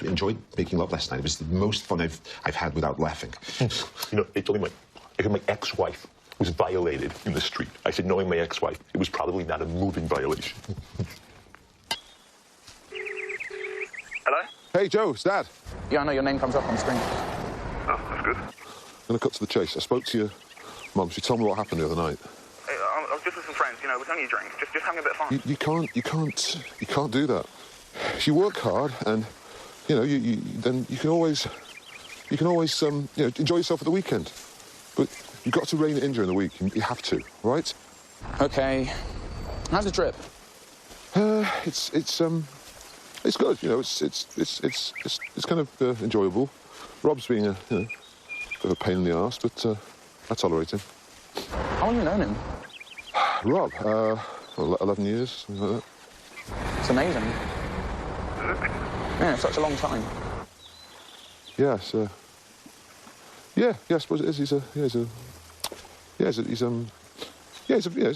S17: enjoyed making love last night. It was the most fun I've had without laughing.
S2: You know, they told me my ex-wife was violated in the street. I said, knowing my ex-wife, it was probably not a moving violation.
S7: Hello?
S6: Hey, Joe, it's Dad.
S3: Yeah, I know your name comes up on the screen.
S7: Oh, that's good.
S6: I'm going to cut to the chase. I spoke to your Mum. She told me what happened the other night.
S7: Hey, I was just with some friends, you know, it was only a drink. Just having a bit of fun.
S6: You can't do that. If you work hard and, you know, then you can always, you know, enjoy yourself at the weekend. But you've got to rein it in during the week. You have to, right?
S3: Okay. How's the trip?
S6: It's good, you know. It's kind of enjoyable. Rob's being a bit of a pain in the arse, but I tolerate him.
S3: How long have you known him?
S6: Rob, 11 years, something like that.
S3: It's amazing. Yeah, such a long time.
S6: Yes. Yeah, I suppose it is. He's a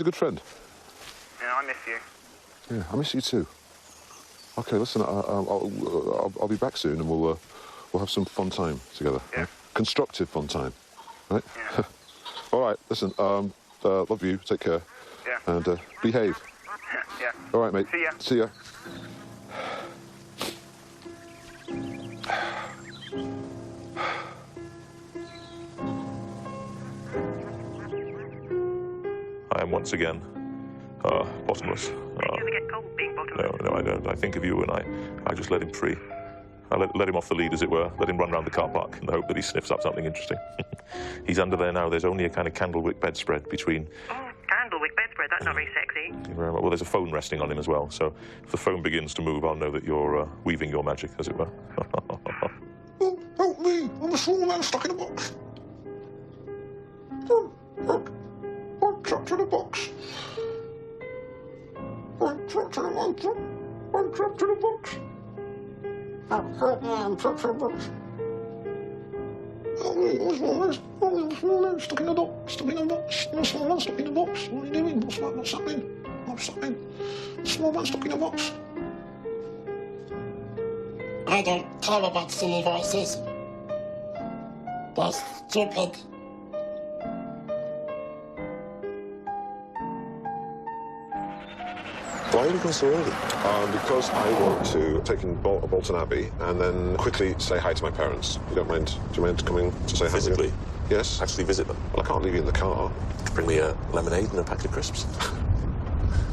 S6: good friend.
S7: Yeah, I miss you.
S6: Yeah, I miss you too. Okay, listen, I'll be back soon, and we'll have some fun time together.
S7: Yeah.
S6: Constructive fun time, right?
S7: Yeah.
S6: All right, listen, love you, take care.
S7: Yeah.
S6: And behave.
S7: Yeah.
S6: All right, mate.
S7: See ya.
S6: See ya.
S2: I am once again Bottomless.
S8: You ever get cold being bottomless?
S2: No, I don't. I think of you and I just let him free. I let him off the lead, as it were, let him run round the car park in the hope that he sniffs up something interesting. He's under there now. There's only a kind of candlewick bedspread between...
S8: Oh, candlewick bedspread, that's not very sexy.
S2: Well, there's a phone resting on him as well, so if the phone begins to move, I'll know that you're weaving your magic, as it were.
S6: Oh, help me! I'm a small man stuck in a box. Look, I'm trapped in a box. I'm trapped in a box. I'm trapped in a box. I'm trapped in a box. Help me, I'm a small man stuck in a box. Stuck in a box. I'm a small man stuck in a box. What are you doing? What's happening? What's happening? I'm a small man stuck in a box.
S19: I don't care about silly voices. They're stupid.
S1: Why are you going so early? Because I want to take in Bolton Abbey and then quickly say hi to my parents. You don't mind? Do you mind coming to say hi?
S2: Physically?
S1: Yes.
S2: Actually visit them?
S1: Well, I can't leave you in the car.
S2: Bring me a lemonade and a packet of crisps.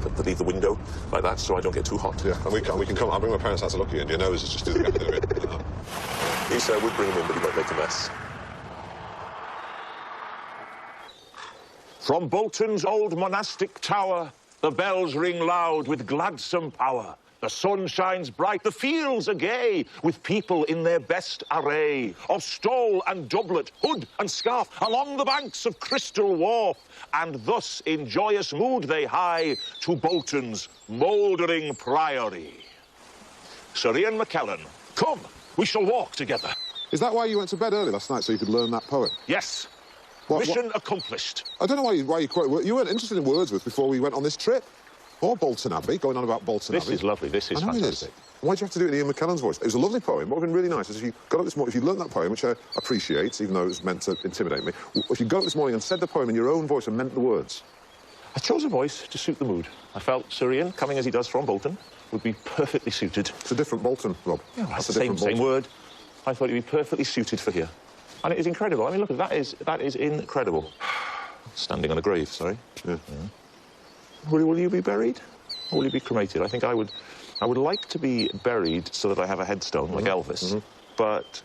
S2: But leave the window like that so I don't get too hot.
S1: Yeah, and we can come. I'll bring my parents out to look at you, and your nose is just do the gap of it.
S2: He said would bring him in, but he might make a mess. From Bolton's old monastic tower, the bells ring loud with gladsome power. The sun shines bright, the fields are gay, with people in their best array, of stole and doublet, hood and scarf, along the banks of Crystal Wharf, and thus in joyous mood they hie to Bolton's mouldering priory. Sir Ian McKellen, come, we shall walk together.
S6: Is that why you went to bed early last night, so you could learn that poem?
S2: Yes. Mission accomplished.
S6: I don't know why you quote. You weren't interested in Wordsworth before we went on this trip. Or Bolton Abbey, going on about Bolton Abbey.
S2: This is lovely, this is fantastic.
S6: Why'd you have to do it in Ian McKellen's voice? It was a lovely poem. What would have been really nice is if you got up this morning, if you learnt that poem, which I appreciate, even though it was meant to intimidate me, if you got up this morning and said the poem in your own voice and meant the words.
S2: I chose a voice to suit the mood. I felt Sir Ian, coming as he does from Bolton, would be perfectly suited.
S6: It's a different Bolton, Rob.
S2: Yeah, that's the same word. I thought he'd be perfectly suited for here. And it is incredible. I mean, look, that is incredible. Standing on a grave, sorry.
S6: Yeah.
S2: Will you be buried? Or will you be cremated? I think I would like to be buried so that I have a headstone, like Elvis. But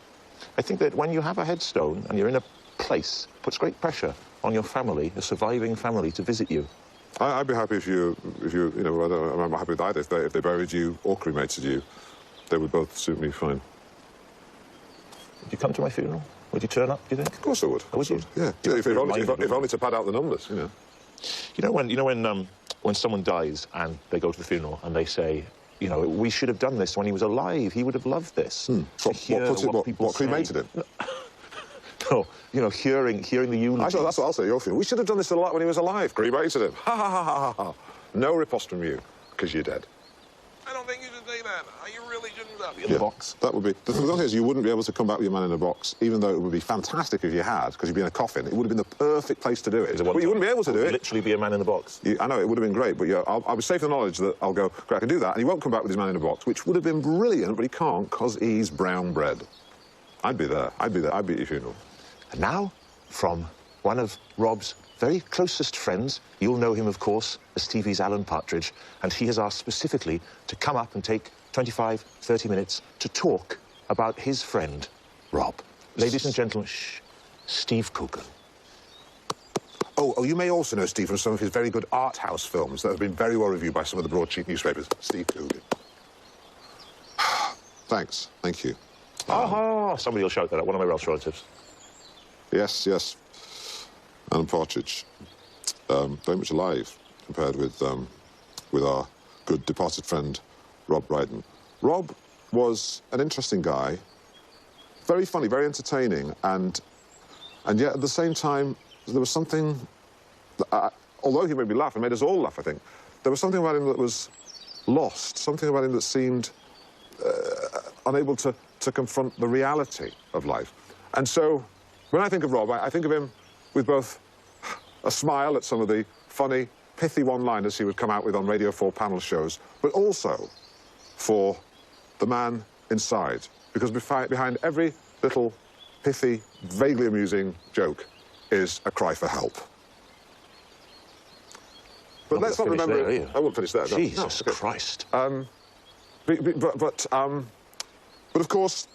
S2: I think that when you have a headstone and you're in a place, it puts great pressure on your family, a surviving family, to visit you.
S6: I'd be happy if you know, I'm happy with either. If they buried you or cremated you, they would both suit me fine.
S2: Would you come to my funeral? Would you turn up, do you think?
S6: Of course I would.
S2: Would you?
S6: Yeah. If only to pad out the numbers, you know.
S2: You know when someone dies and they go to the funeral and they say, you know, we should have done this when he was alive. He would have loved this.
S6: What cremated him?
S2: No, you know, hearing the eulogy.
S6: That's what I'll say. Your funeral. We should have done this a lot when he was alive. Cremated him. Ha ha ha ha ha. No riposte from you, because you're dead.
S15: I don't think you should say that. You really shouldn't be
S6: in the box. That would be... The thing is, you wouldn't be able to come back with your man in a box, even though it would be fantastic if you had, because you'd be in a coffin. It would have been the perfect place to do it. But you wouldn't be able to do it.
S2: Literally be a man in the box.
S6: I know, it would have been great, but yeah, I'll be safe in the knowledge that I'll go, great, I can do that, and he won't come back with his man in a box, which would have been brilliant, but he can't, because he's brown bread. I'd be there. I'd be at your funeral.
S2: And now, from one of Rob's very closest friends, you'll know him, of course, as TV's Alan Partridge, and he has asked specifically to come up and take 25, 30 minutes to talk about his friend, Rob. Ladies and gentlemen, Steve Coogan.
S6: Oh, you may also know Steve from some of his very good art house films that have been very well reviewed by some of the broadsheet newspapers. Steve Coogan. Thanks. Thank you.
S2: Somebody will shout that at one of my Welsh relatives.
S6: Yes. Alan Partridge. Very much alive compared with our good departed friend, Rob Brydon. Rob was an interesting guy, very funny, very entertaining, and yet at the same time, there was something, although he made me laugh and made us all laugh, I think, there was something about him that was lost, something about him that seemed unable to confront the reality of life. And so, when I think of Rob, I think of him with both a smile at some of the funny, pithy one-liners he would come out with on Radio 4 panel shows, but also for the man inside. Because behind every little, pithy, vaguely amusing joke is a cry for help.
S1: But let's not remember...
S5: There,
S1: I won't finish there. No.
S5: Jesus
S1: No,
S5: Christ.
S1: But of course,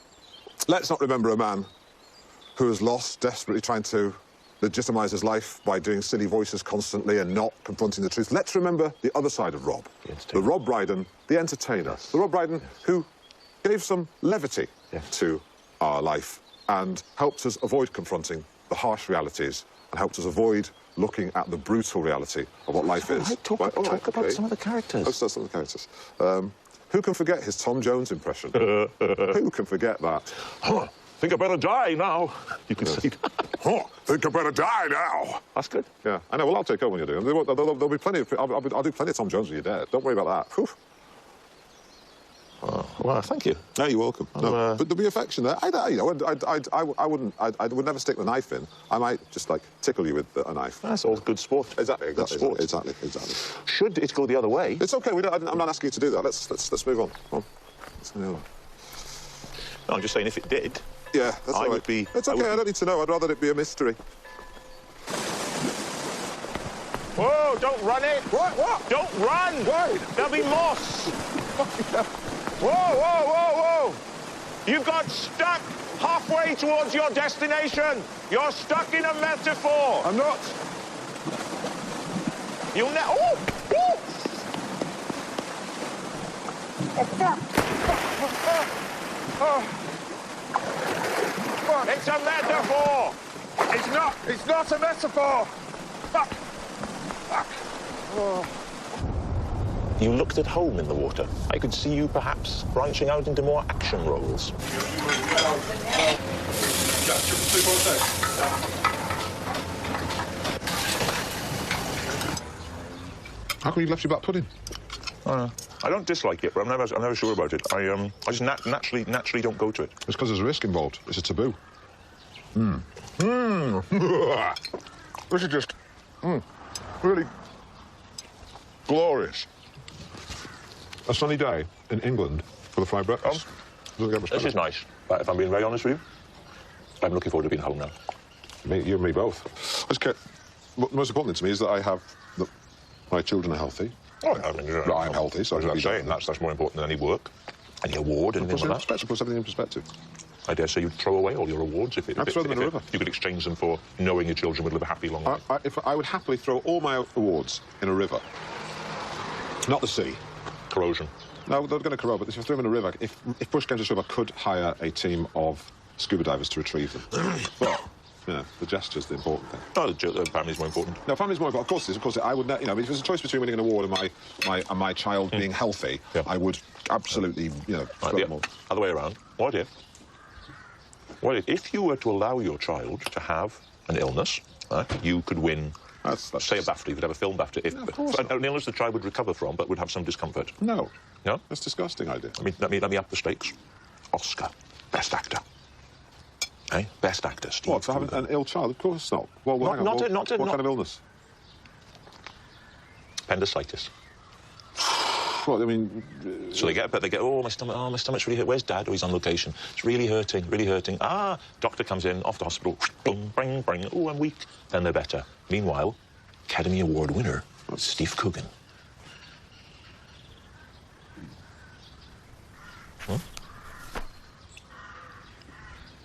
S1: let's not remember a man who is lost, desperately trying to legitimise his life by doing silly voices constantly and not confronting the truth. Let's remember the other side of Rob. The Rob Brydon, the entertainer. Yes. The Rob Brydon who gave some levity to our life and helped us avoid confronting the harsh realities and helped us avoid looking at the brutal reality of what life is.
S5: Talk about some of the characters.
S1: Let's start some of the characters. Who can forget his Tom Jones impression? Who can forget that?
S5: Huh, think I better die now. You can see that. Huh, think I better die now. That's good.
S1: Yeah, I know. Well, I'll take over when you're doing it. There'll be plenty of... I'll do plenty of Tom Jones when you're dead. Don't worry about that. Whew.
S5: Oh, well, thank you.
S1: No, you're welcome. No, but there'll be affection there. I would never stick the knife in. I might just, like, tickle you with a knife.
S5: That's all good sport.
S1: Exactly.
S5: Good sport.
S1: Exactly.
S5: Should it go the other way?
S1: It's okay. I'm not asking you to do that. Let's move on. Come on. Let's move on.
S5: No, I'm just saying if it did...
S1: Yeah, that's all right.
S5: Would be...
S1: It's okay. I don't need to know. I'd rather it be a mystery.
S2: Whoa, don't run it.
S1: What?
S2: Don't run.
S1: Why?
S2: There'll be moss. Whoa. You got stuck halfway towards your destination. You're stuck in a metaphor.
S1: I'm not.
S2: You'll never... It's a metaphor.
S1: It's not a metaphor. Fuck.
S2: Oh. You looked at home in the water. I could see you perhaps branching out into more action roles.
S1: How come you left your back pudding?
S5: I don't dislike it, but I'm never sure about it. I just naturally don't go to it.
S1: It's because there's a risk involved. It's a taboo. This is just really glorious. A sunny day in England with a fried breakfast. Doesn't get much better.
S5: This is nice, but if I'm being very honest with you, I'm looking forward to being home now.
S1: You and me both. Okay. The most important thing to me is that I have my children are healthy.
S5: Oh, I mean,
S1: I'm healthy, so
S5: I'm saying that's more important than any work, any award, anything like that.
S1: Puts everything in perspective.
S5: I dare say you'd throw away all your awards if
S1: I'd throw them in a river.
S5: You could exchange them for knowing your children would live a happy, long life.
S1: I would happily throw all my awards in a river. Not the sea.
S5: Corrosion.
S1: No, they're going to corrode, but if you throw them in a river, if push came to shove, I could hire a team of scuba divers to retrieve them. But, you know, the gesture's the important thing.
S5: No, the family's more important.
S1: No, family's more important. Of course it is. Of course, I would, you know, if there's a choice between winning an award and my child being healthy, I would absolutely, you know, throw them all.
S5: Other way around. What if you were to allow your child to have an illness, you could win, say a BAFTA, you could have a film BAFTA, an illness the child would recover from, but would have some discomfort.
S1: No.
S5: No?
S1: That's a disgusting idea.
S5: Let me up the stakes. Oscar, Best Actor. Eh? Best Actor, Steve.
S1: What, for having an ill child? Of course not. Well, hang on. What kind of illness?
S5: Appendicitis.
S1: Well, I mean...
S5: So they get, oh, my stomach's really hurt. Where's Dad? Oh, he's on location. It's really hurting, really hurting. Ah, doctor comes in, off to hospital. Bing, bing, bing. Oh, I'm weak. Then they're better. Meanwhile, Academy Award winner, Steve Coogan.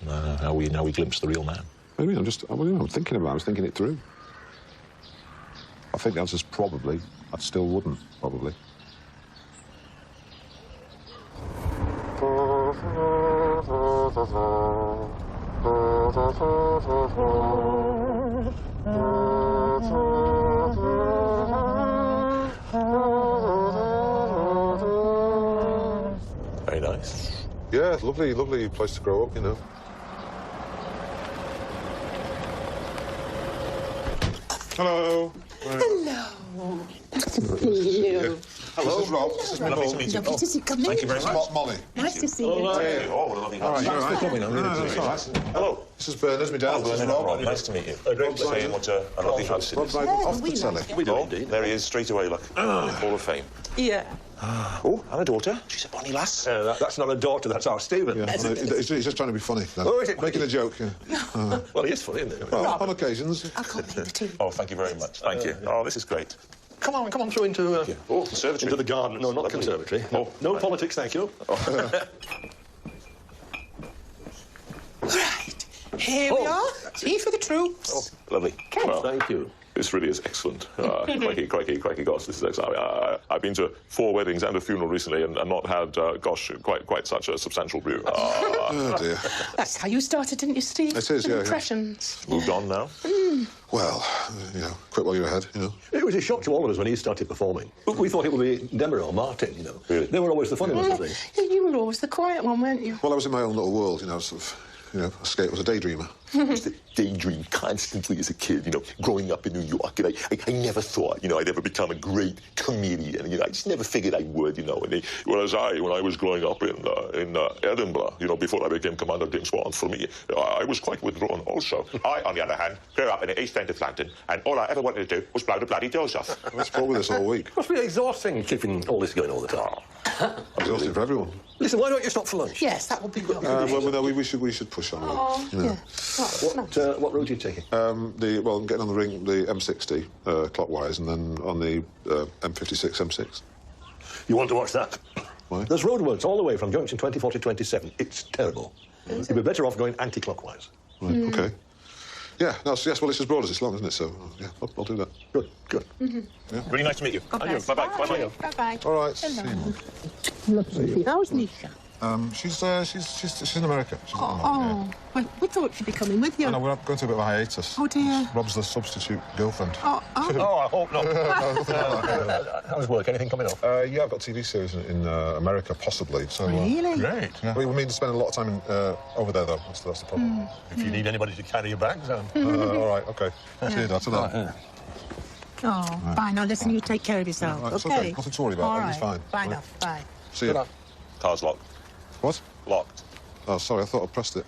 S5: Now we glimpse the real man.
S1: What do you mean? I'm thinking about it. I was thinking it through. I think the answer's probably. I still wouldn't, probably.
S5: Very nice.
S1: Yeah, lovely, lovely place to grow up, you know. Hello.
S19: Hello. Nice to see you.
S1: Hello. This is Rob. This is
S5: Lovely to meet you.
S19: Lovely to see you. Come in.
S5: Thank you very much.
S1: Molly.
S19: Nice to see you.
S5: Oh, what a lovely house.
S1: All right, coming.
S5: Hello.
S1: This is Bernard, my dad. This is Rob.
S5: Nice to meet you. Saying what a lovely house it is.
S1: Off the telly.
S5: We do indeed. There he is, straight away, look. Hall of Fame.
S19: Yeah.
S5: Oh, and a daughter. She's a bonny lass.
S15: That's not a daughter, that's our Stephen.
S1: Yeah, he's just trying to be funny.
S15: Oh, is it?
S1: Making a joke, yeah.
S15: Well, he is funny, isn't he?
S1: Well, on occasions.
S19: I'll call you the tea.
S5: Oh, thank you very much. Thank you. Oh, this is great.
S15: come on through into...
S2: conservatory.
S15: Into the garden. No, not the conservatory. No politics, thank you.
S20: Right, here we are. Tea for the troops.
S2: Lovely.
S15: Well, thank you.
S2: This really is excellent. Crikey, gosh, this is excellent. I've been to 4 weddings and a funeral recently and not had, quite such a substantial brew.
S6: Oh, dear.
S20: That's how you started, didn't you, Steve?
S6: It is, yeah.
S20: Impressions.
S2: Moved on now?
S6: Well, you know, quit while you're ahead, you know.
S15: It was a shock to all of us when he started performing. We thought it would be Deborah or Martin, you know. Really? They were always the funny ones, wasn't they?
S20: You were always the quiet one, weren't you?
S6: Well, I was in my own little world, you know, sort of, you know, I was a daydreamer.
S12: I used to daydream constantly as a kid, you know, growing up in New York. And I never thought, you know, I'd ever become a great comedian. You know, I just never figured I would, you know. And whereas when I was growing up in Edinburgh, you know, before I became Commander James Bond, for me, I was quite withdrawn also. I, on the other hand, grew up in the East End of London, and all I ever wanted to do was blow the bloody doors off.
S6: Let's go with this all week.
S15: It must be exhausting keeping all this going all the time.
S6: Exhausting for everyone.
S15: Listen, why don't you stop for lunch?
S20: Yes, that would be good.
S6: Well, no, we should push on. You know.
S20: Yeah.
S15: What road are you taking?
S6: I'm getting on the ring, the M60 clockwise, and then on the M56 M6.
S15: You want to watch that?
S6: Why?
S15: There's roadworks all the way from junction 24 to 27. It's terrible. You'd be better off going anti-clockwise.
S6: Right, OK. Yeah, yes, well, it's as broad as it's long, isn't it? So, yeah, I'll do that.
S15: Good.
S6: Yeah.
S2: Really nice to meet you. Bye-bye. Bye-bye.
S20: Bye-bye.
S6: All right.
S20: Hello. How's Nisha?
S6: She's in America. She's
S20: Well, we thought she'd be coming with you.
S6: I know, we're going to a bit of a hiatus.
S20: Oh, dear.
S6: Rob's the substitute girlfriend.
S20: Oh,
S15: I hope not. How's work? Anything coming up?
S6: Yeah, I've got a TV series in America, possibly. So,
S20: Really?
S15: Great.
S6: Yeah. We mean to spend a lot of time over there, though. That's the problem.
S15: If you need anybody to carry your bags,
S6: all right, OK. See you, Dad. Ta-da.
S20: Oh, bye. Now, listen, you take care of yourself,
S6: Right, it's okay. Nothing to worry about.
S20: All
S6: Everything's
S20: right.
S6: fine.
S20: Bye now. Bye.
S6: See you.
S2: Car's locked.
S6: What?
S2: Locked.
S6: Oh, sorry, I thought I pressed it.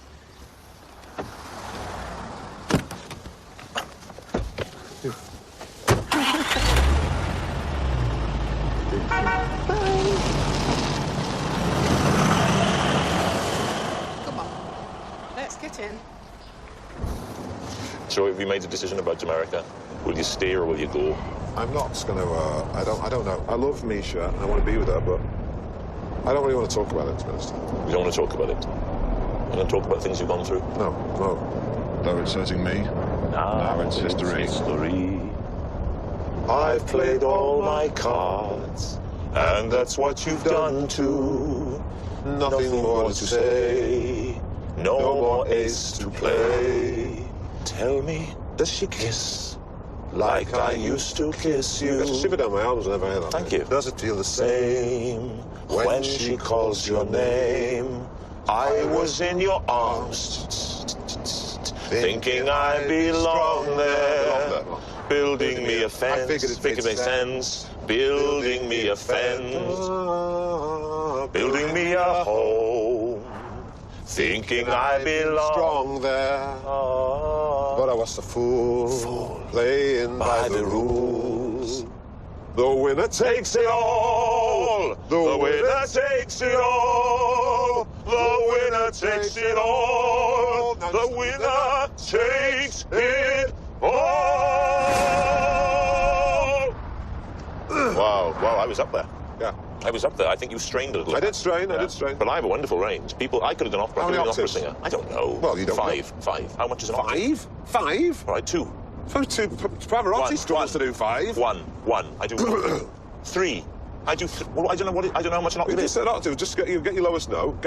S20: Come on. Let's get in.
S2: So have you made a decision about America? Will you stay or will you go?
S6: I'm not going to, I don't know. I love Misha, and I want to be with her, but I don't really want to talk about it, to be honest.
S2: You don't want to talk about it? You want to talk about things you've gone through?
S6: No. Though it's hurting me, now it's history.
S2: I've played all my cards, and that's what you've done too. Nothing more to say, no more ace to play. Tell me, does she kiss like I used to kiss you?
S6: There's a shiver down my arms whenever I hear that.
S2: Thank you.
S6: Does it feel the same
S2: when she calls your name? I was in your arms, thinking I belong there. Building me a fence, figured it sense. Building me a fence, building me a home. Thinking I belong
S6: strong there. But I was a fool, playing by the rules. The winner takes it all.
S2: The winner takes it all. The winner takes it all. The winner takes it all. Wow, I was up there.
S6: Yeah.
S2: I was up there. I think you strained a little.
S6: I did strain.
S2: But I have a wonderful range. I could have done
S6: How many
S2: opera
S6: octaves?
S2: singer. I don't know.
S6: Well, you don't know.
S2: Five. How much is an octave?
S6: Five?
S2: All right, two.
S6: Pavarotti struggles to do five.
S2: One. I do one. Three. I do. Well, I don't know how much an octave
S6: You
S2: is.
S6: said octave. Just get your lowest note.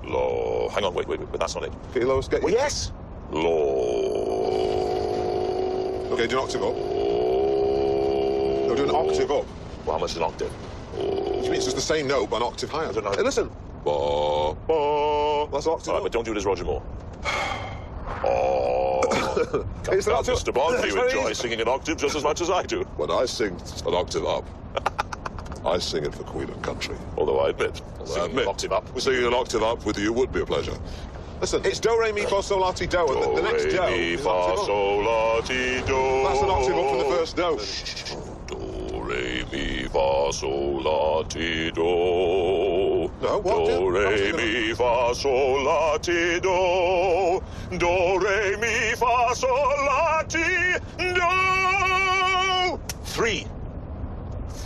S2: Low. Hang on. Wait. But that's not it.
S6: Get your lowest. Get your...
S2: Yes. Low.
S6: Okay, do an octave up. No, do an octave up.
S2: Well, how much is an octave?
S6: Which means it's the same note, but an octave higher.
S2: I don't know.
S6: Hey, listen.
S2: Ba, ba.
S6: That's octave
S2: All right,
S6: up.
S2: but don't do it as Roger Moore.
S6: It's an octave.
S2: Mr. Bond,
S6: It's
S2: you
S6: very
S2: enjoy
S6: easy.
S2: singing an octave just as much as I do.
S6: When I sing an octave up, I sing it for Queen and Country.
S2: Although I admit, singing an octave up.
S6: Singing an octave up with you would be a pleasure. Listen, it's do, re, mi, fa, sol, la, ti, do. And the next do
S2: mi,
S6: is
S2: fa,
S6: octave up.
S2: sol, la, ti, do.
S6: That's an octave up from the first do.
S2: Do, re, mi, fa, sol, la, ti, do.
S6: No, what?
S2: Do, re, mi, fa, sol, la, ti, do. Do, re, mi, fa, sol, la, ti, do. Three.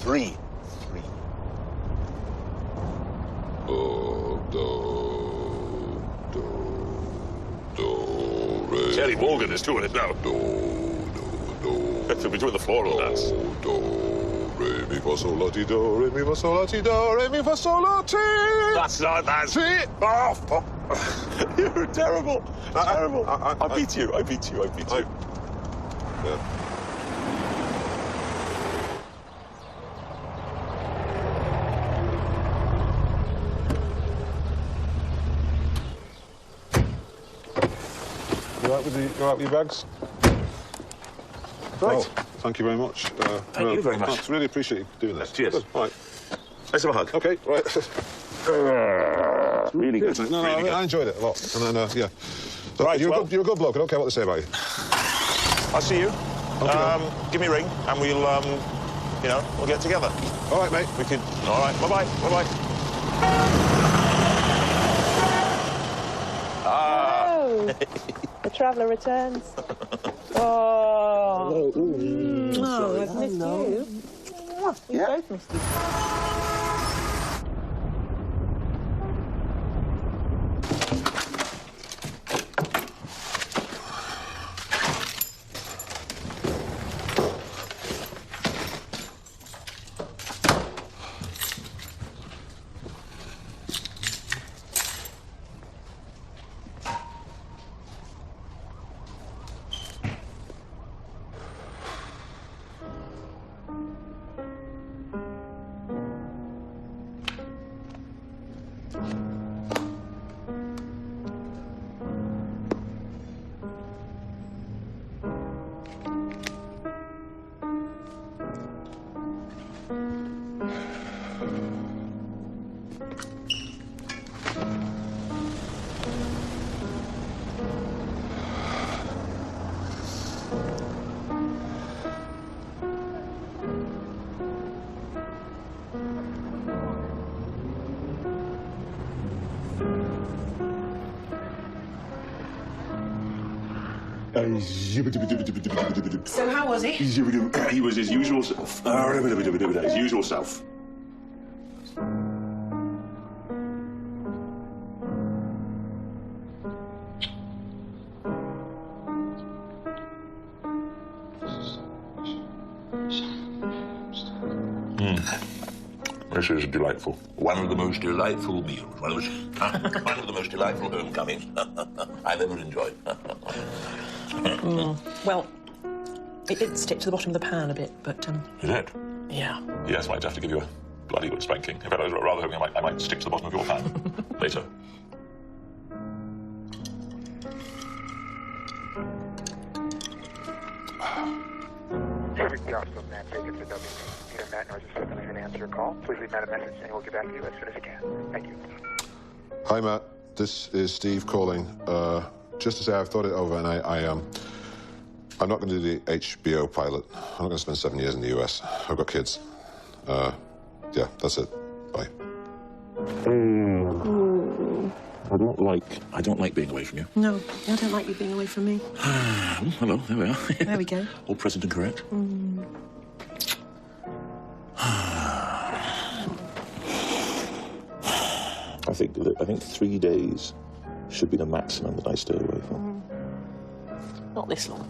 S2: 3. Terry Morgan is doing it now. We'll be doing the floral dance.
S6: Re mi fa sol la ti do, re mi fa sol la ti do, re mi fa sol la ti.
S2: That's not that.
S6: See?
S2: Oh, fuck. You're terrible. Terrible. I beat you. I beat you.
S6: Yeah. You all right with your bags? Right. Oh, thank you very much.
S2: Thank you very much.
S6: I really appreciate you doing this.
S2: Cheers.
S6: Good. All right.
S2: Let's have a hug.
S6: Okay, right.
S2: Really good.
S6: No,
S2: really good.
S6: I enjoyed it a lot. And then, yeah. So
S2: Right,
S6: you're a good bloke. I don't care what they say about you.
S2: I'll see you.
S6: Okay,
S2: give me a ring, and we'll, we'll get together.
S6: All right, mate.
S2: We could. All right. Bye-bye. Bye-bye.
S21: Oh, the traveller returns. Oh, I've missed you. We both missed you.
S22: So how was he?
S2: He was his usual self. His usual self. This is delightful. One of the most delightful meals. One of the most delightful homecomings I've ever enjoyed.
S22: Well, it did stick to the bottom of the pan a bit, but
S2: Is it?
S22: yeah.
S2: Yes, I might have to give you a bloody good spanking. In fact, I was rather hoping I might stick to the bottom of your pan later.
S23: Peter Matt Norris is stepping in to answer your call. Please leave Matt a message and we'll get back to you as soon as we can. Thank you.
S6: Hi, Matt. This is Steve calling. Just to say I've thought it over, and I'm not going to do the HBO pilot. I'm not going to spend 7 years in the US. I've got kids. Yeah, that's it. Bye.
S2: I don't like being away from you.
S22: No, I don't like you being away from me.
S2: Hello, there we are.
S22: There we go.
S2: All present and correct. I think 3 days should be the maximum that I stay away from.
S22: Not this long.